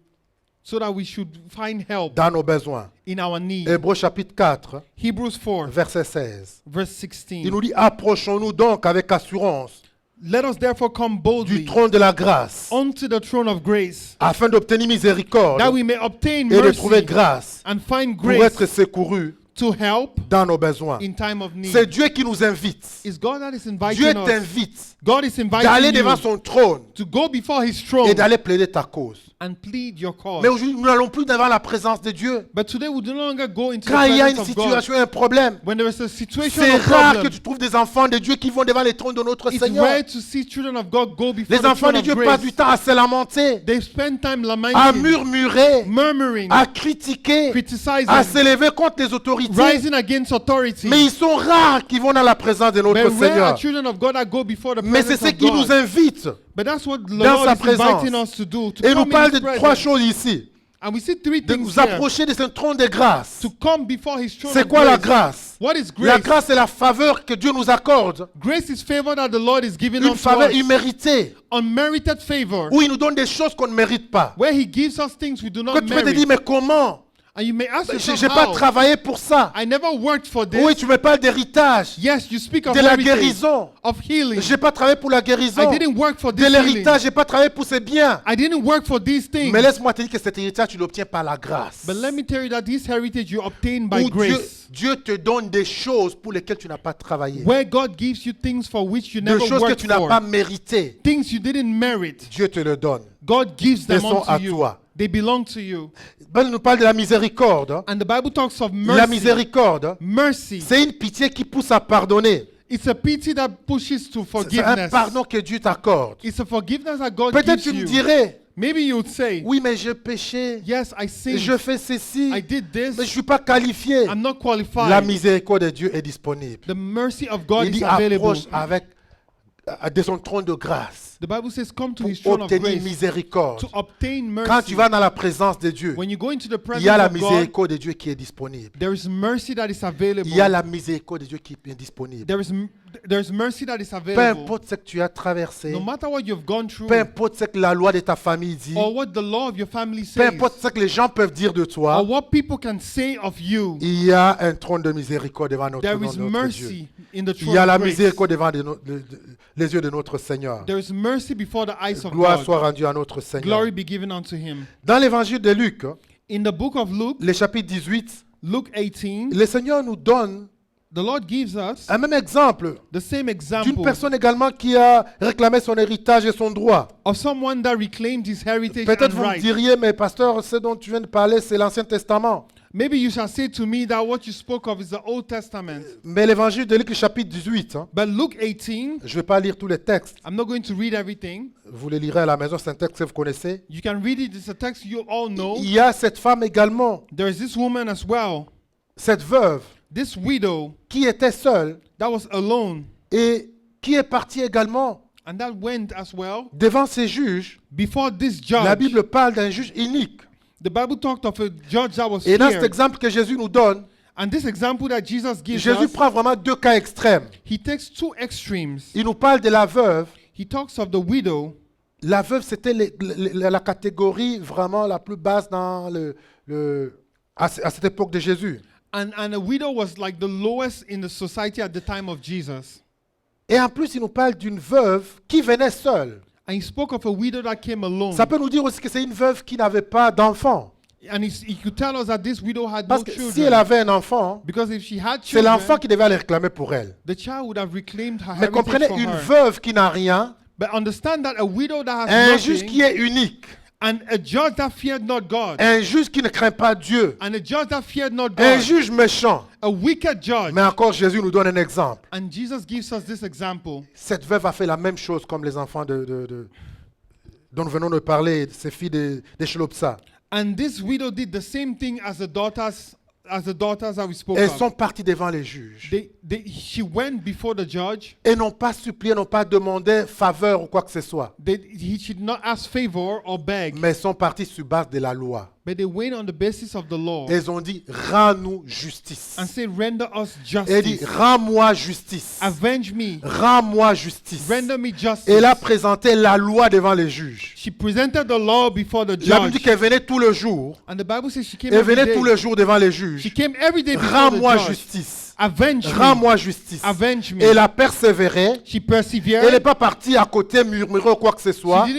so that we should find help dans nos besoins. in our need. Hébreux chapitre 4, Hebrews 4, verset 16. verse Il 16. nous dit, approchons-nous donc avec assurance Let us therefore come du boldly trône de la grâce unto the throne of grace, afin d'obtenir miséricorde that we may obtain et de trouver mercy grâce and find pour être grace secourus to help dans nos besoins. in time of need. C'est Dieu qui nous invite. It's God that is Dieu inviting us. t'invite God is d'aller inviting devant you son trône to go before His et throne d'aller plaider ta cause. and plead your cause. Mais aujourd'hui, nous n'allons plus devant la présence de Dieu. But today we no longer go into Quand il y a the une presence of God. situation, un problème, When there is a situation c'est of rare que problem, tu trouves des enfants de Dieu qui vont devant les trônes de notre it's Seigneur. rare to see children of God go before Les the enfants throne de of Dieu grace. passent du temps à se lamenter, They spend time à lamenting, murmurer, murmuring, à critiquer, criticizing, à s'élever contre les autorités. rising against authority. Mais ils sont rares qui vont dans la présence de But notre rare Seigneur. are children of God that go before the Mais c'est presence ce of qui nous God. invite. But that's what the dans Lord sa is inviting présence. us to do. To Et il nous come in parle de His trois presence. choses ici. And we see three De things nous here. approcher de ce trône de grâce. To come before His throne C'est of quoi la grace. grâce? What is La grace? grâce, c'est la faveur que Dieu nous accorde. Grace is favor that the Lord is giving Une unto faveur us. imméritée. Unmerited favor. Où il nous donne des choses qu'on ne mérite pas. Where He gives us things we do Que not tu peux te merit. dire, mais comment? And you may ask Je yourself n'ai pas how. travaillé pour ça. I never worked for this. Oui, tu me parles d'héritage, Yes, you speak of de la heritage, guérison. of healing. Je n'ai pas travaillé pour la guérison. I didn't work for De this healing. l'héritage, je n'ai pas travaillé pour ces biens. I didn't work for these things. Mais laisse-moi te dire que cet héritage, tu l'obtiens par la grâce. But let me tell you that this heritage you obtain by Où grace. Dieu te donne des choses pour lesquelles tu n'as pas travaillé. Where God gives you things for which you Des never choses que worked tu n'as for. pas méritées. Things you didn't merit. Dieu te le donne. God gives them Elles sont unto à you. toi. They belong to you. La Bible nous parle de la miséricorde. And the Bible talks of La mercy. miséricorde, Mercy. c'est une pitié qui pousse à pardonner. It's a pity that pushes to C'est un forgiveness. pardon que Dieu t'accorde. It's a forgiveness that God Peut-être gives tu me you. dirais, Maybe you would say, oui, mais j'ai péché, yes, I sinned. je fais ceci, I did mais je ne this. suis pas qualifié. I'm not qualified. La miséricorde de Dieu est disponible. The mercy of God Il is dit available. approche de son trône de grâce The Bible says, come to pour His throne of obtenir grace miséricorde. to obtain Quand tu mercy. vas dans la présence de Dieu, When you go into the il presence y a la of God, miséricorde de Dieu qui est disponible. there is mercy that is available. Il y a la miséricorde de Dieu qui est disponible. There's mercy that is Peu available. importe ce que tu as traversé, No matter what you've gone through peu importe ce que la loi de ta famille dit, or what the law of your family peu says importe ce que les gens peuvent dire de or toi, what people can say of you, il y a un trône de miséricorde devant notre, there nom, is notre Dieu. mercy in the Il throne y a of la grace. miséricorde devant les yeux de notre Seigneur. There is mercy before the eyes of Gloire God. soit rendue à notre Seigneur. Glory be given unto Him. Dans l'évangile de Luc, In the book of Luke, le chapitre 18, Luke 18, le Seigneur nous donne the Lord gives us un même exemple the same d'une example personne également qui a réclamé son héritage et son droit. of someone that reclaimed his heritage Peut-être and vous me right. diriez, mais pasteur, ce dont tu viens de parler, c'est l'Ancien Testament. Maybe you shall say to me that what you spoke of is the Old Testament. Mais l'évangile de Luc, chapitre 18, hein, But Luke 18, je ne vais pas lire tous les textes. I'm not going to read everything. Vous les lirez à la maison, c'est un texte que vous connaissez. You can read it. It's a text you all know. Il y a cette femme également, There is this woman as well, cette veuve, this widow qui était seule that was alone et qui est partie également and that went as well devant ses juges. before this La judge. Bible parle d'un juge unique. The Bible talked of a judge that was Et dans cet feared. exemple que Jésus nous donne, And this example that Jesus gives Jésus us, prend vraiment deux cas extrêmes. he takes two extremes. Il nous parle de la veuve. He talks of the widow. La veuve, c'était la catégorie vraiment la plus basse dans à cette époque de Jésus. And a widow was like the lowest in the society at the time of Jesus. Et en plus, il nous parle d'une veuve qui venait seule. And he spoke of a widow that came alone. Ça peut nous dire aussi que c'est une veuve qui n'avait pas d'enfant. And he could tell us that this widow had Parce no que children. si elle avait un enfant, Because if she had c'est l'enfant children, qui devait aller réclamer pour elle. the child would have reclaimed her Mais heritage comprenez, for une her. veuve qui n'a rien, But understand that a widow that un has juge nothing, qui est unique, and a judge that feared not God, un juge qui ne craint pas Dieu, and a judge that feared not un God, juge méchant. a wicked judge. Mais encore, Jésus nous donne un exemple. And Jesus gives us this example. Cette veuve a fait la même chose comme les enfants dont nous venons de parler, ces filles de Shlopsa. And this widow did the same thing as the daughters that we spoke Elles of. sont parties devant les juges She went before the judge. et n'ont pas supplié, n'ont pas demandé faveur ou quoi que ce soit. She did not ask favor or beg, Mais elles sont parties sur base de la loi. but they went on the basis of the law Elles ont dit, rends-nous justice. and say, render us Elle dit, justice. rends-moi justice. Avenge me. Rends-moi justice. Render me justice. Elle a présenté la loi devant les juges. She presented the law before the La Bible dit judge. qu'elle venait tous les jours. And the Bible says she came Elle every venait tous day. les jours devant les She juges. came every day before Rends-moi the judge. justice. Avenge me. Rends-moi justice. Avenge me. Elle a persévéré. She Elle persevered. n'est pas partie à côté murmurer ou quoi que ce soit. She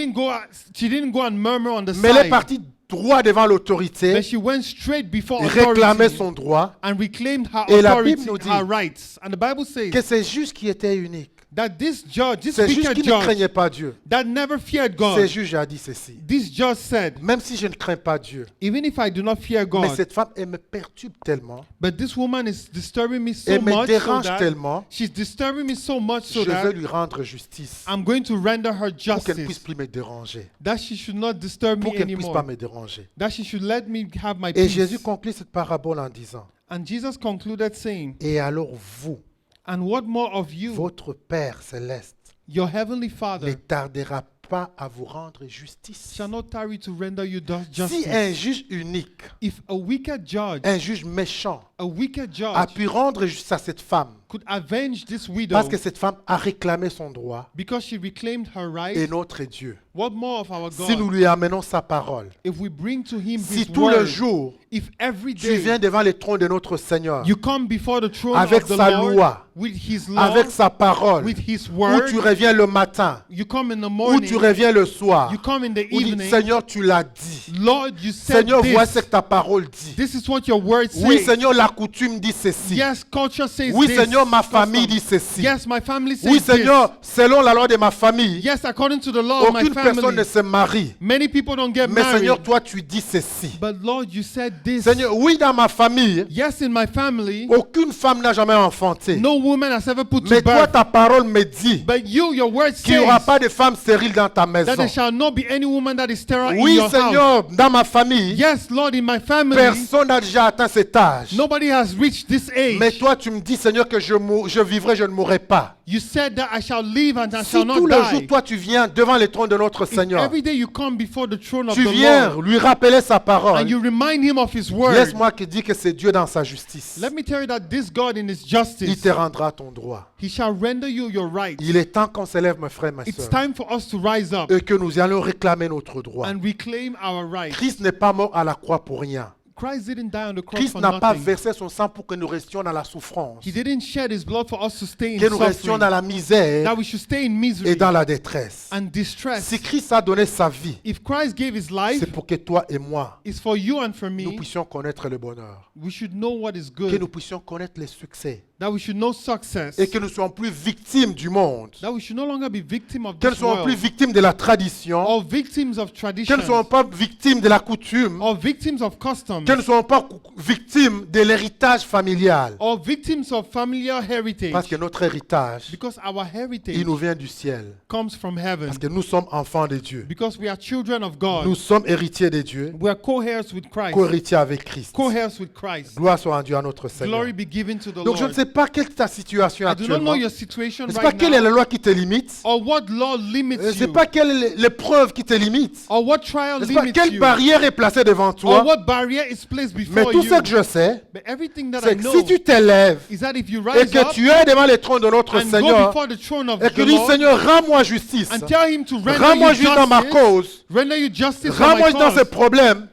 didn't go and murmur on the Mais elle est side. partie droit devant l'autorité. But she went straight before Réclamait authority son droit. and reclaimed her Et la authority, Bible nous dit her rights. And the Bible says Que c'est juste qui était unique. that this judge, this C'est juste qui wicked ne judge craignait pas Dieu. that never feared Ce God, juge a dit ceci. this judge said, Même si je ne crains pas Dieu, even if I do not fear mais God, cette femme, elle me perturbe tellement, but this woman is disturbing me so elle me much so dérange that tellement, she's disturbing me so much so je veux that lui rendre justice I'm going to render her pour qu'elle ne puisse justice, plus me déranger, that she should not disturb pour me qu'elle ne puisse pas anymore, me déranger. that she should let me have my Et peace. Jésus conclut cette parabole en disant, And Jesus concluded saying, et alors vous, and what more of you, votre Père céleste, your heavenly ne Father, tardera pas à vous rendre justice. shall not tarry to render you Si justice. un juge unique, If a wicked judge, un juge méchant, a wicked a judge pu rendre justice à cette femme, could avenge this widow parce que cette femme a réclamé son droit, because she reclaimed her et right, notre Dieu, what more of our si nous God? lui amenons sa parole, If we bring to him si his tous les word, jours if every tu day viens devant le trône de notre Seigneur, you come before the throne avec of the sa Lord loi, with his law, avec sa parole, with his où word, tu reviens le matin, you come in the où morning, tu reviens le soir, you come in the où dit, evening, Seigneur, tu l'as dit. Lord, you said Seigneur, voici ce this. que ta parole dit. This is what your word Oui, says. Seigneur, la coutume dit ceci. Yes, culture says Oui, this. Seigneur, ma Custom. famille dit ceci. Yes, my family says Oui, this. Seigneur, selon la loi de ma famille, Yes, according to the law of my aucune personne family. ne se marie. Many people don't get Mais married. Seigneur, toi, tu dis ceci. But Lord, you said this. Seigneur, oui, dans ma famille, Yes, in my family, aucune femme n'a jamais enfanté. no woman has ever put Mais to toi, birth. ta parole me dit But you, your word qu'il n'y aura says pas de femme stérile dans ta that maison. there shall not be any woman that is sterile in Oui, your house. Seigneur, dans ma famille, Yes, Lord, in my family, personne n'a déjà atteint cet âge. nobody has reached this age. Mais toi, tu me dis, Seigneur, que je vivrai, je ne mourrai pas. You said that I shall live and I Si shall not tous les jours, die. toi, tu viens devant le trône de notre If Seigneur, every day you come before the throne of tu the viens Lord lui rappeler sa and parole, you remind him of his word, laisse-moi te dire que c'est Dieu dans sa justice. let me tell you that this God in his Il justice, te rendra ton droit. he shall render you your right. Il est temps qu'on s'élève, mes frères, mes It's sœurs, time for us to rise up et que nous allons réclamer notre droit. and reclaim our right. Christ n'est pas mort à la croix pour rien. Christ didn't die on the cross Christ for n'a pas nothing. versé son sang pour que nous restions dans la souffrance, He didn't shed his blood for us to stay in que nous restions suffering, dans la misère that we should stay in et misery dans la détresse. and distress. Si Christ a donné sa vie, If Christ gave his life, c'est pour que toi et moi, it's for you and for nous me. puissions connaître le bonheur, We should know what is que nous good, puissions connaître les succès that we should know success, et que nous ne soyons plus victimes du monde, that we should no longer be victim of que nous ne this soyons plus world, victimes de la tradition, or victims of que tradition, nous ne soyons pas victimes de la coutume, or victims of customs, que nous ne soyons pas victimes de l'héritage familial. or victims of familiar heritage. Parce que notre héritage, Because our heritage il nous vient du ciel. comes from heaven. Parce que nous sommes enfants de Dieu. Because we are children of God. Nous sommes héritiers de Dieu, We are co-heirs with Christ. co-héritiers avec Christ. Co-heirs with Christ. Gloire soit rendue à notre Seigneur. Glory be given to the Donc je ne Lord. sais pas quelle est ta situation I do not know actuellement. your situation Je ne sais pas right quelle est la now, loi qui te limite. or what law Je ne limits sais you, pas quelle est l'épreuve qui te limite. or what trial Je ne sais pas limits quelle you, barrière est placée devant or toi. what barrier is placed Mais before tout you. ce que je sais, But everything that I c'est que know si tu t'élèves is that if you et rise que up tu es devant les trônes de notre and go Seigneur before the throne of et the que tu dis Lord Seigneur, rends-moi justice. and tell him to render Rends-moi you justice dans ma justice, cause. render you justice for Rends-moi my justice dans ce cause, problème.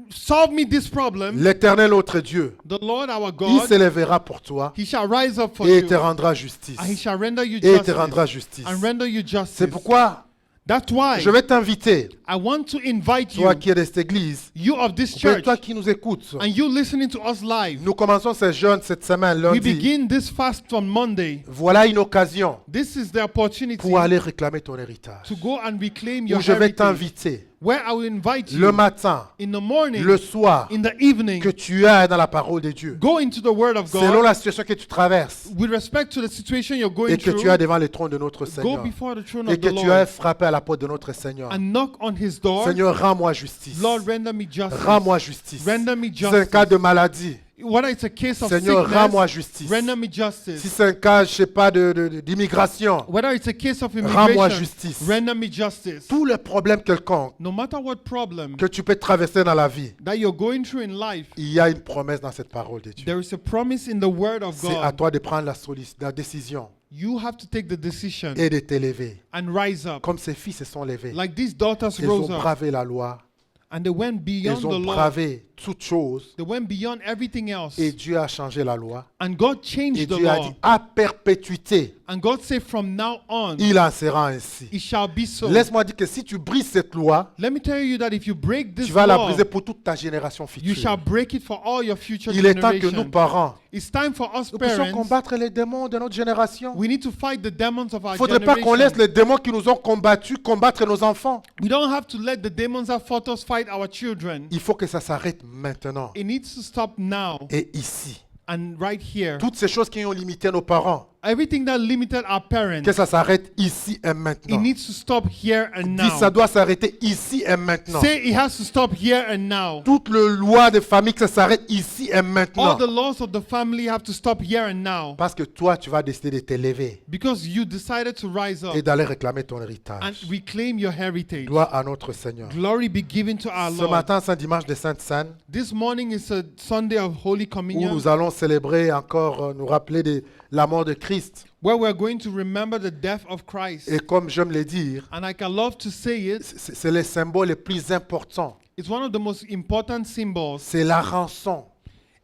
solve me this problem, L'éternel notre Dieu, the Lord our il God, s'élèvera pour toi he shall rise up for et you, il te rendra justice. and he shall render you Et il te rendra justice, justice. and render you C'est justice. pourquoi That's why je vais t'inviter, I want to invite toi you, qui es de cette église, you of this et church, toi qui nous écoutes. and you listening to us live. Nous commençons ces jeûnes cette semaine, We lundi. begin this fast on Monday. Voilà une occasion This is the opportunity pour aller réclamer ton héritage. to go and reclaim your Où je vais heritage. t'inviter Where I will invite le you matin, in the morning, le soir, in the evening, que tu es dans la parole de Dieu. go into the Word of Selon God la situation que tu traverses with respect to the situation you're going et que through. tu es devant les trônes de notre Go Seigneur before the throne et of que the tu Lord es frappé à la porte de notre Seigneur. and knock on His door. Seigneur, rends-moi justice. Lord, render me justice. Rends-moi justice. Render me Si c'est un cas justice. de maladie, Whether it's a case of Seigneur, rends-moi sickness, justice. render me Si justice. c'est un cas, je sais pas, d'immigration, Whether it's a case of rends-moi immigration, justice. render me justice. Tous les problèmes quelconques No matter what problem que tu peux traverser dans la vie, that you're going through in life, il y a une promesse dans cette parole de Dieu. there is a promise in the Word of C'est à God. toi de prendre la décision You have to take the decision et de t'élever. and rise up. Comme ces filles se sont levées. Like these daughters Ils ont rose up bravé la loi. and they went beyond Ils the ont law. bravé toutes choses. They went beyond everything else. Et Dieu a changé la loi. And God Et changed the Dieu a law. dit, à perpétuité, And God said, from now on, il en sera ainsi. it shall be so. Laisse-moi dire que si tu brises cette loi, Let me tell you that if you break this tu vas la law, briser pour toute ta génération you shall future. break it for all your future Il est temps que nous, generations. parents, It's time for us nous puissions parents. combattre les démons de notre génération. We need to fight the demons of Il our ne faudrait pas qu'on laisse generation. les démons qui nous ont combattus combattre nos enfants. We don't have to let the demons that fought us fight our children. Il faut que ça s'arrête maintenant It needs to stop now et ici. and right here. Toutes ces choses qui ont limité nos parents, Everything that limited our parents, que ça s'arrête ici et it maintenant. needs to stop here and Dis, ça now. doit s'arrêter ici et maintenant. Say it has to stop here and now. Toutes les lois de famille, que ça s'arrête ici et All maintenant. the laws of the family have to stop here and now. Parce que toi, tu vas décider de t'élever Because you decided to rise up et d'aller réclamer ton and héritage. reclaim your heritage. Gloire à notre Seigneur. Glory be given to our Ce Lord. matin, c'est un dimanche de Sainte Seine This morning is a Sunday of Holy où Communion, nous allons célébrer encore, nous rappeler de la mort de Christ. where we're going to remember the death of Christ. Et comme j'aime le dire, And I can love to say it, c'est le symbole le plus important. it's one of the most important symbols. C'est la rançon.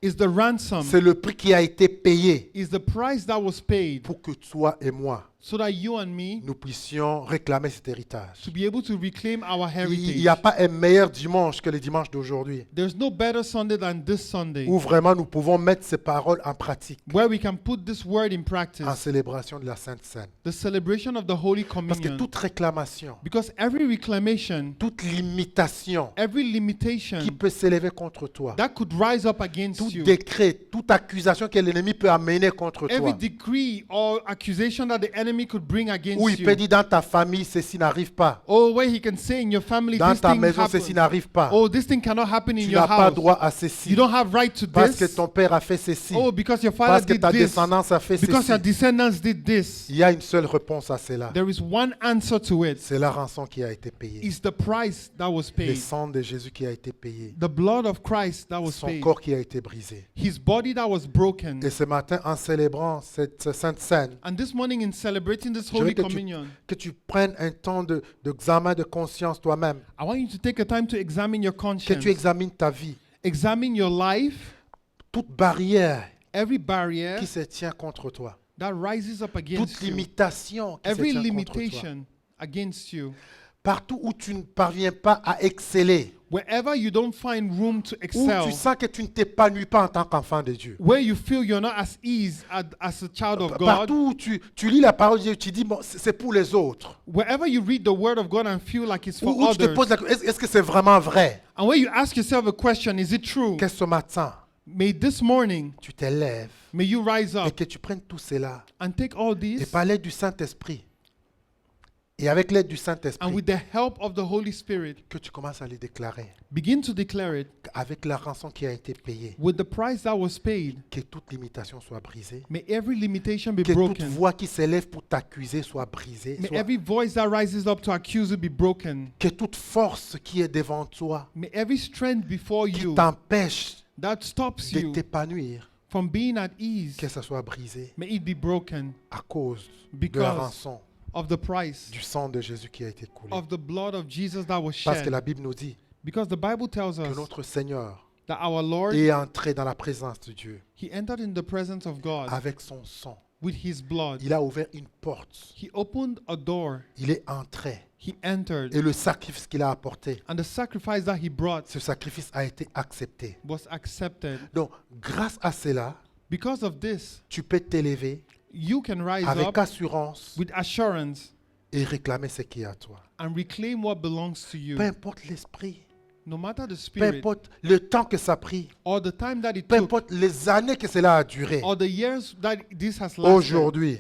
Is the ransom, C'est le prix qui a été payé is the price that was paid pour que toi et moi, so that you and me nous puissions réclamer cet héritage. to be able to reclaim our Il n'y a heritage. pas un meilleur dimanche que le dimanche d'aujourd'hui There's no better Sunday than this Sunday où vraiment nous pouvons mettre ces paroles en pratique where we can put this word in en practice, célébration de la Sainte Seine. the celebration of the Holy Parce que Communion. toute réclamation, Because every reclamation, toute limitation every qui limitation peut s'élever contre toi, that could rise up against tout you, décret, toute accusation que l'ennemi peut amener contre every toi, decree or accusation that the enemy could bring against où il peut you, dire dans ta famille, ceci n'arrive pas, or where he can say in your family, dans this ta thing maison, ceci happened, n'arrive pas, oh, this thing cannot happen in tu your n'as pas house, droit à you ceci, don't have right to parce que this, ton père a fait ceci, oh, because your parce father que did ta this, descendance a fait because ceci. your descendants did this. Il y a une seule réponse à cela. There is one answer to it. C'est la rançon qui a été payée. It's the price that was Le paid, sang de Jésus qui a été payé. the blood of Christ that was Son paid, corps qui a été brisé. his body that was broken. Et ce matin, en célébrant cette Sainte Seine, And this morning in celebrating this je veux Holy que Communion, que tu prennes un temps d'examen de conscience toi-même. I want you to take a time to examine your Que conscience, tu examines ta vie. Examine your life, toute barrière every barrier qui se tient contre toi, that rises up toute against you, limitation qui se every tient contre toi, limitation against you. partout où tu ne parviens pas à exceller, Wherever you don't find room to où excel, tu sens que tu ne t'épanouis pas en tant qu'enfant de Dieu. where you feel you're not as ease as a child of God, Partout où tu lis la parole de Dieu, tu dis, bon, c'est pour les autres. wherever you read the word of God and feel like it's for Où tu te others, poses la question, est-ce que c'est vraiment vrai? and where you ask yourself a question, is it true? Que ce matin, May this morning, tu t'élèves may you rise et up que tu prennes tout cela and take all et these, par l'aide du Saint-Esprit et avec l'aide du and Saint-Esprit, with the help of the Holy Spirit, que tu commences à les déclarer begin to declare it avec la rançon qui a été payée, with the price that was paid. que toute limitation soit brisée, May every limitation be que toute broken. voix qui s'élève pour t'accuser soit brisée, May every voice that rises up to accuse you be broken. que toute force qui est devant toi, May every strength before qui you t'empêche that stops de you t'épanouir, from being at ease, que ça soit brisé may it be broken à cause de la because rançon of the price du sang de Jésus qui a été coulé. of the blood of Jesus that was Parce que shed. la Bible nous dit Because the Bible tells que us notre Seigneur that our Lord, est entré dans la présence de Dieu He entered in the presence of God avec son sang. with His blood. Il a ouvert une porte. He opened a door. Il est entré. He entered. Et le sacrifice qu'il a apporté, And the sacrifice that He brought ce sacrifice a été accepté. was accepted. Donc, grâce à cela, Because of this, tu peux t'élever you can rise avec up assurance with assurance et réclamer ce qui est à toi. and reclaim what belongs to you. Peu importe l'esprit, No matter the peu spirit importe le temps que ça a pris, or the time that it peu took importe les années que cela a duré. or the years that this has lasted. Aujourd'hui,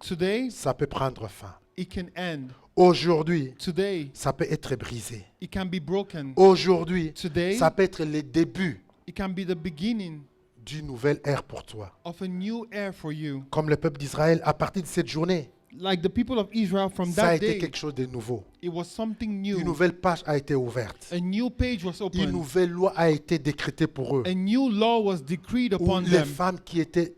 Today, ça peut prendre fin. it can end. Aujourd'hui, Today, ça peut être brisé. it can be broken. Aujourd'hui, Today, ça peut être le début it can be the beginning d'une nouvelle ère pour toi. of a new era for you. Comme le peuple d'Israël, à partir de cette journée, Like the people of Israel from ça a that été day, quelque chose de nouveau. it was something Une new. nouvelle page a été ouverte. A new page was Une opened. nouvelle loi a été décrétée pour eux. A new law was decreed Où upon les them. femmes qui étaient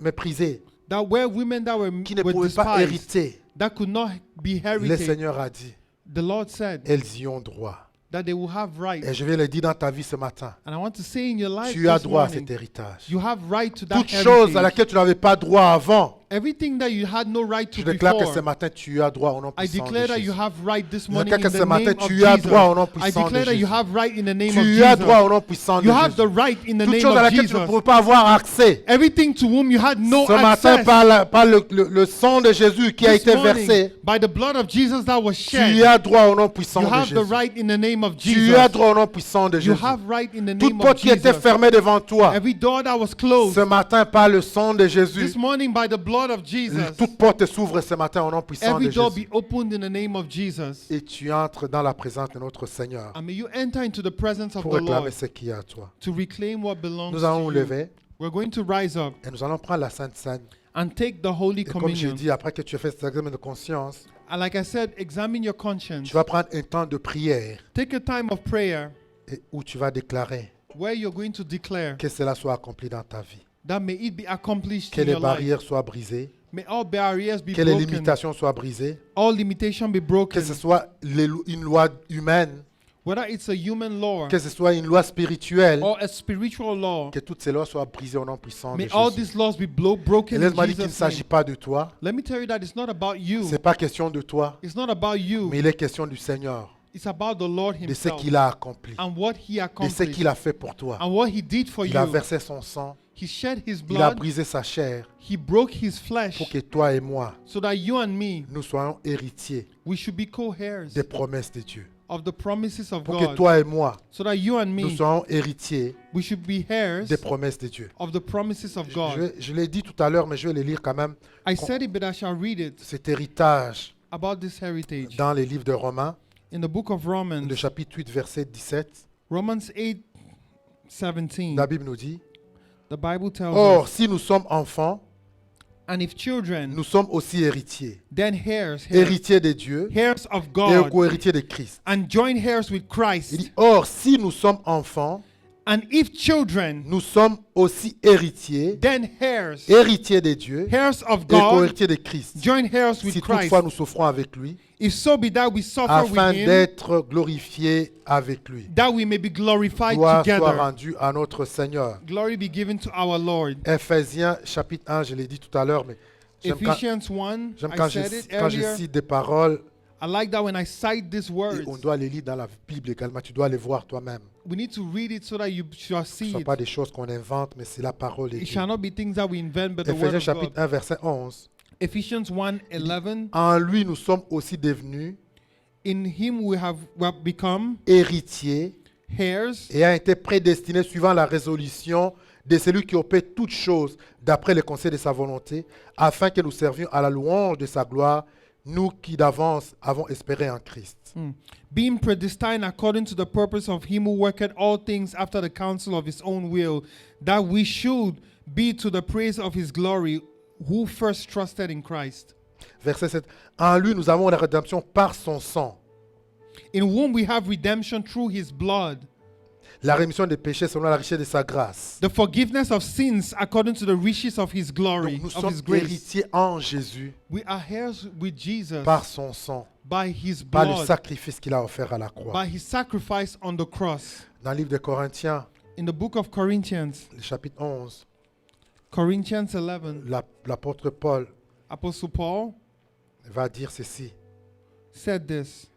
méprisées, That were women that qui ne were pouvaient pas despised, hériter, that could not be le herited, Seigneur a dit, the Lord said elles y ont droit. that they will have right. Et je vais le dire dans ta vie ce matin. And I want to say in your life Tu as this droit à morning, cet héritage. you have right to that Toute chose à heritage. laquelle tu n'avais pas droit avant, Everything that you had no right je to déclare que ce before, matin tu as droit au nom I puissant de declare that you Jésus. have right this Je morning déclare in que the ce matin name of tu as droit au nom Jesus. I puissant de declare that you Jésus. have right in the name of Tu as droit Jesus. au nom puissant de You have the Jésus. right in the Toute name chose à of laquelle tu ne Jesus. pouvais pas avoir accès. Everything to whom you had no Ce matin, access. par le sang de Jésus qui a This été morning, versé, by the blood of Jesus that was tu shed, as droit au nom puissant you de have the Jésus. right in the name of Tu as Jesus. droit au nom puissant de You Jésus. have right in the Toute name of porte qui était Jesus. fermée devant toi, Every door that was closed, ce matin, par le sang de Jésus, this morning by the blood of Jesus, toute porte s'ouvre ce matin au nom puissant every de door Jésus. be opened in the name of Jesus. Et tu entres dans la présence de notre Seigneur And may you enter into the presence of pour the réclamer Lord ce qui est à toi. to reclaim what belongs Nous allons nous to you. lever We're going to rise up et nous allons prendre la Sainte Seine. and take the Holy Et comme j'ai Communion. dit, après que tu aies fait cet examen de conscience, And like I said, examine your conscience. tu vas prendre un temps de prière Take a time of prayer où tu vas déclarer where you're going to declare que cela soit accompli dans ta vie. that may it be accomplished Que in les your life. barrières soient brisées, May all barriers be que les broken. limitations soient brisées, All limitations be que broken. ce soit une loi humaine, Whether it's a human law que ce soit une loi spirituelle, or a spiritual law, que toutes ces lois soient brisées au nom puissant de may all Jésus. these laws be Et broken in laisse-moi dire qu'il ne Jesus' s'agit name. pas de toi, Let me tell you that it's not about you. ce n'est pas question de toi, It's not about you. mais il est question du Seigneur, It's about the Lord de ce himself qu'il a accompli, and what he de ce accomplished qu'il a fait pour toi. and what he did for Il a you. versé son sang, He shed his il a blood. brisé sa chair He broke his flesh pour que toi et moi, so that you and me, nous soyons héritiers we should be co-heirs des promesses de Dieu. of the promises of Pour que God. toi et moi, So that you and nous me, soyons héritiers we should be heirs des promesses de Dieu. of the promises of God. Je l'ai dit tout à l'heure, mais je vais le lire quand même. I said it, but I shall read it Cet héritage about this heritage. dans les livres de Romains, In the book of Romans, le chapitre 8, verset 17, Romans 8:17, la Bible nous dit, the Bible tells Or, us, si nous sommes enfants, and if children, nous sommes aussi héritiers. then heirs, Héritiers de Dieu heirs of et God, co-héritiers de Christ. and joint heirs with Il Christ. dit, Or, si nous sommes enfants, And if children, nous sommes aussi héritiers, then heirs, héritiers de Dieu heirs of et God, co-héritiers de Christ. joint heirs with Si Christ. toutefois nous souffrons avec lui, If so be that we suffer afin with him, d'être glorifiés avec lui. that we may be glorified Gloire soit together. rendue à notre Seigneur. Glory be given to our Lord. Ephésiens chapitre 1, je l'ai dit tout à l'heure, mais j'aime quand, Ephesians 1, j'aime I quand said it quand je earlier. cite des paroles, I like that when I cite these et words, on doit les lire dans la Bible également, tu dois les voir toi-même. we need to read it so that you shall Ce ne see sont it. pas des choses qu'on invente, mais c'est la parole de It Dieu. shall not be things that we invent, but the word Ephésiens of chapitre God. 1, verset 11. Ephesians 1, 11. En lui, nous sommes aussi devenus In him we have become héritiers heirs, et a été prédestinés suivant la résolution de celui qui opère toutes choses d'après le conseil de sa volonté, afin que nous servions à la louange de sa gloire, nous qui d'avance avons espéré en Christ. being predestined according to the purpose of him who worketh all things after the counsel of his own will, that we should be to the praise of his glory, who first trusted in Christ, Verset 7. En lui, nous avons la rédemption par son sang, in whom we have redemption through his blood, la rémission des péchés selon la richesse de sa grâce. the forgiveness of sins according to the riches of his glory, Donc, nous of sommes his grace. héritiers en Jésus We are heirs with Jesus par son sang, by his par le blood, sacrifice qu'il a offert à la croix. by his sacrifice on the cross. Dans le livre de Corinthiens, In the book of Corinthians, le chapitre 11, Corinthians 11, l'apôtre Paul Apostle Paul va dire ceci. said this.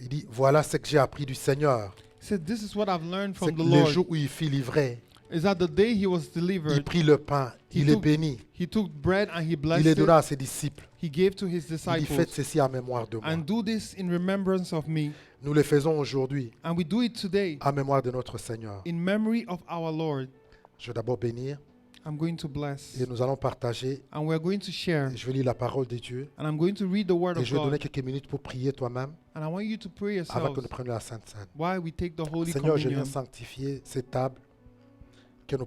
Il dit, voilà ce que j'ai appris du Seigneur. He said, this is what I've learned C'est from que the le Lord, jour où il fut livré, is that the day he was il delivered, prit le pain, He il le took- bénit, he took bread and he il blessed le it. donna à ses disciples. He gave to his Il dit, disciples, faites ceci en mémoire de moi. and do this in remembrance of me. Nous le faisons aujourd'hui And we do it today en mémoire de notre Seigneur. in memory of our Lord. Je vais d'abord bénir I'm going to bless, et nous allons partager. and we're going to share, Je vais lire la parole de Dieu and I'm going to read the word et of je vais donner God, quelques minutes pour prier toi-même and I want you to pray avant que yourselves nous prenions la Sainte Seine. while we take the Holy Seigneur, je viens Communion. sanctifier cette table que nous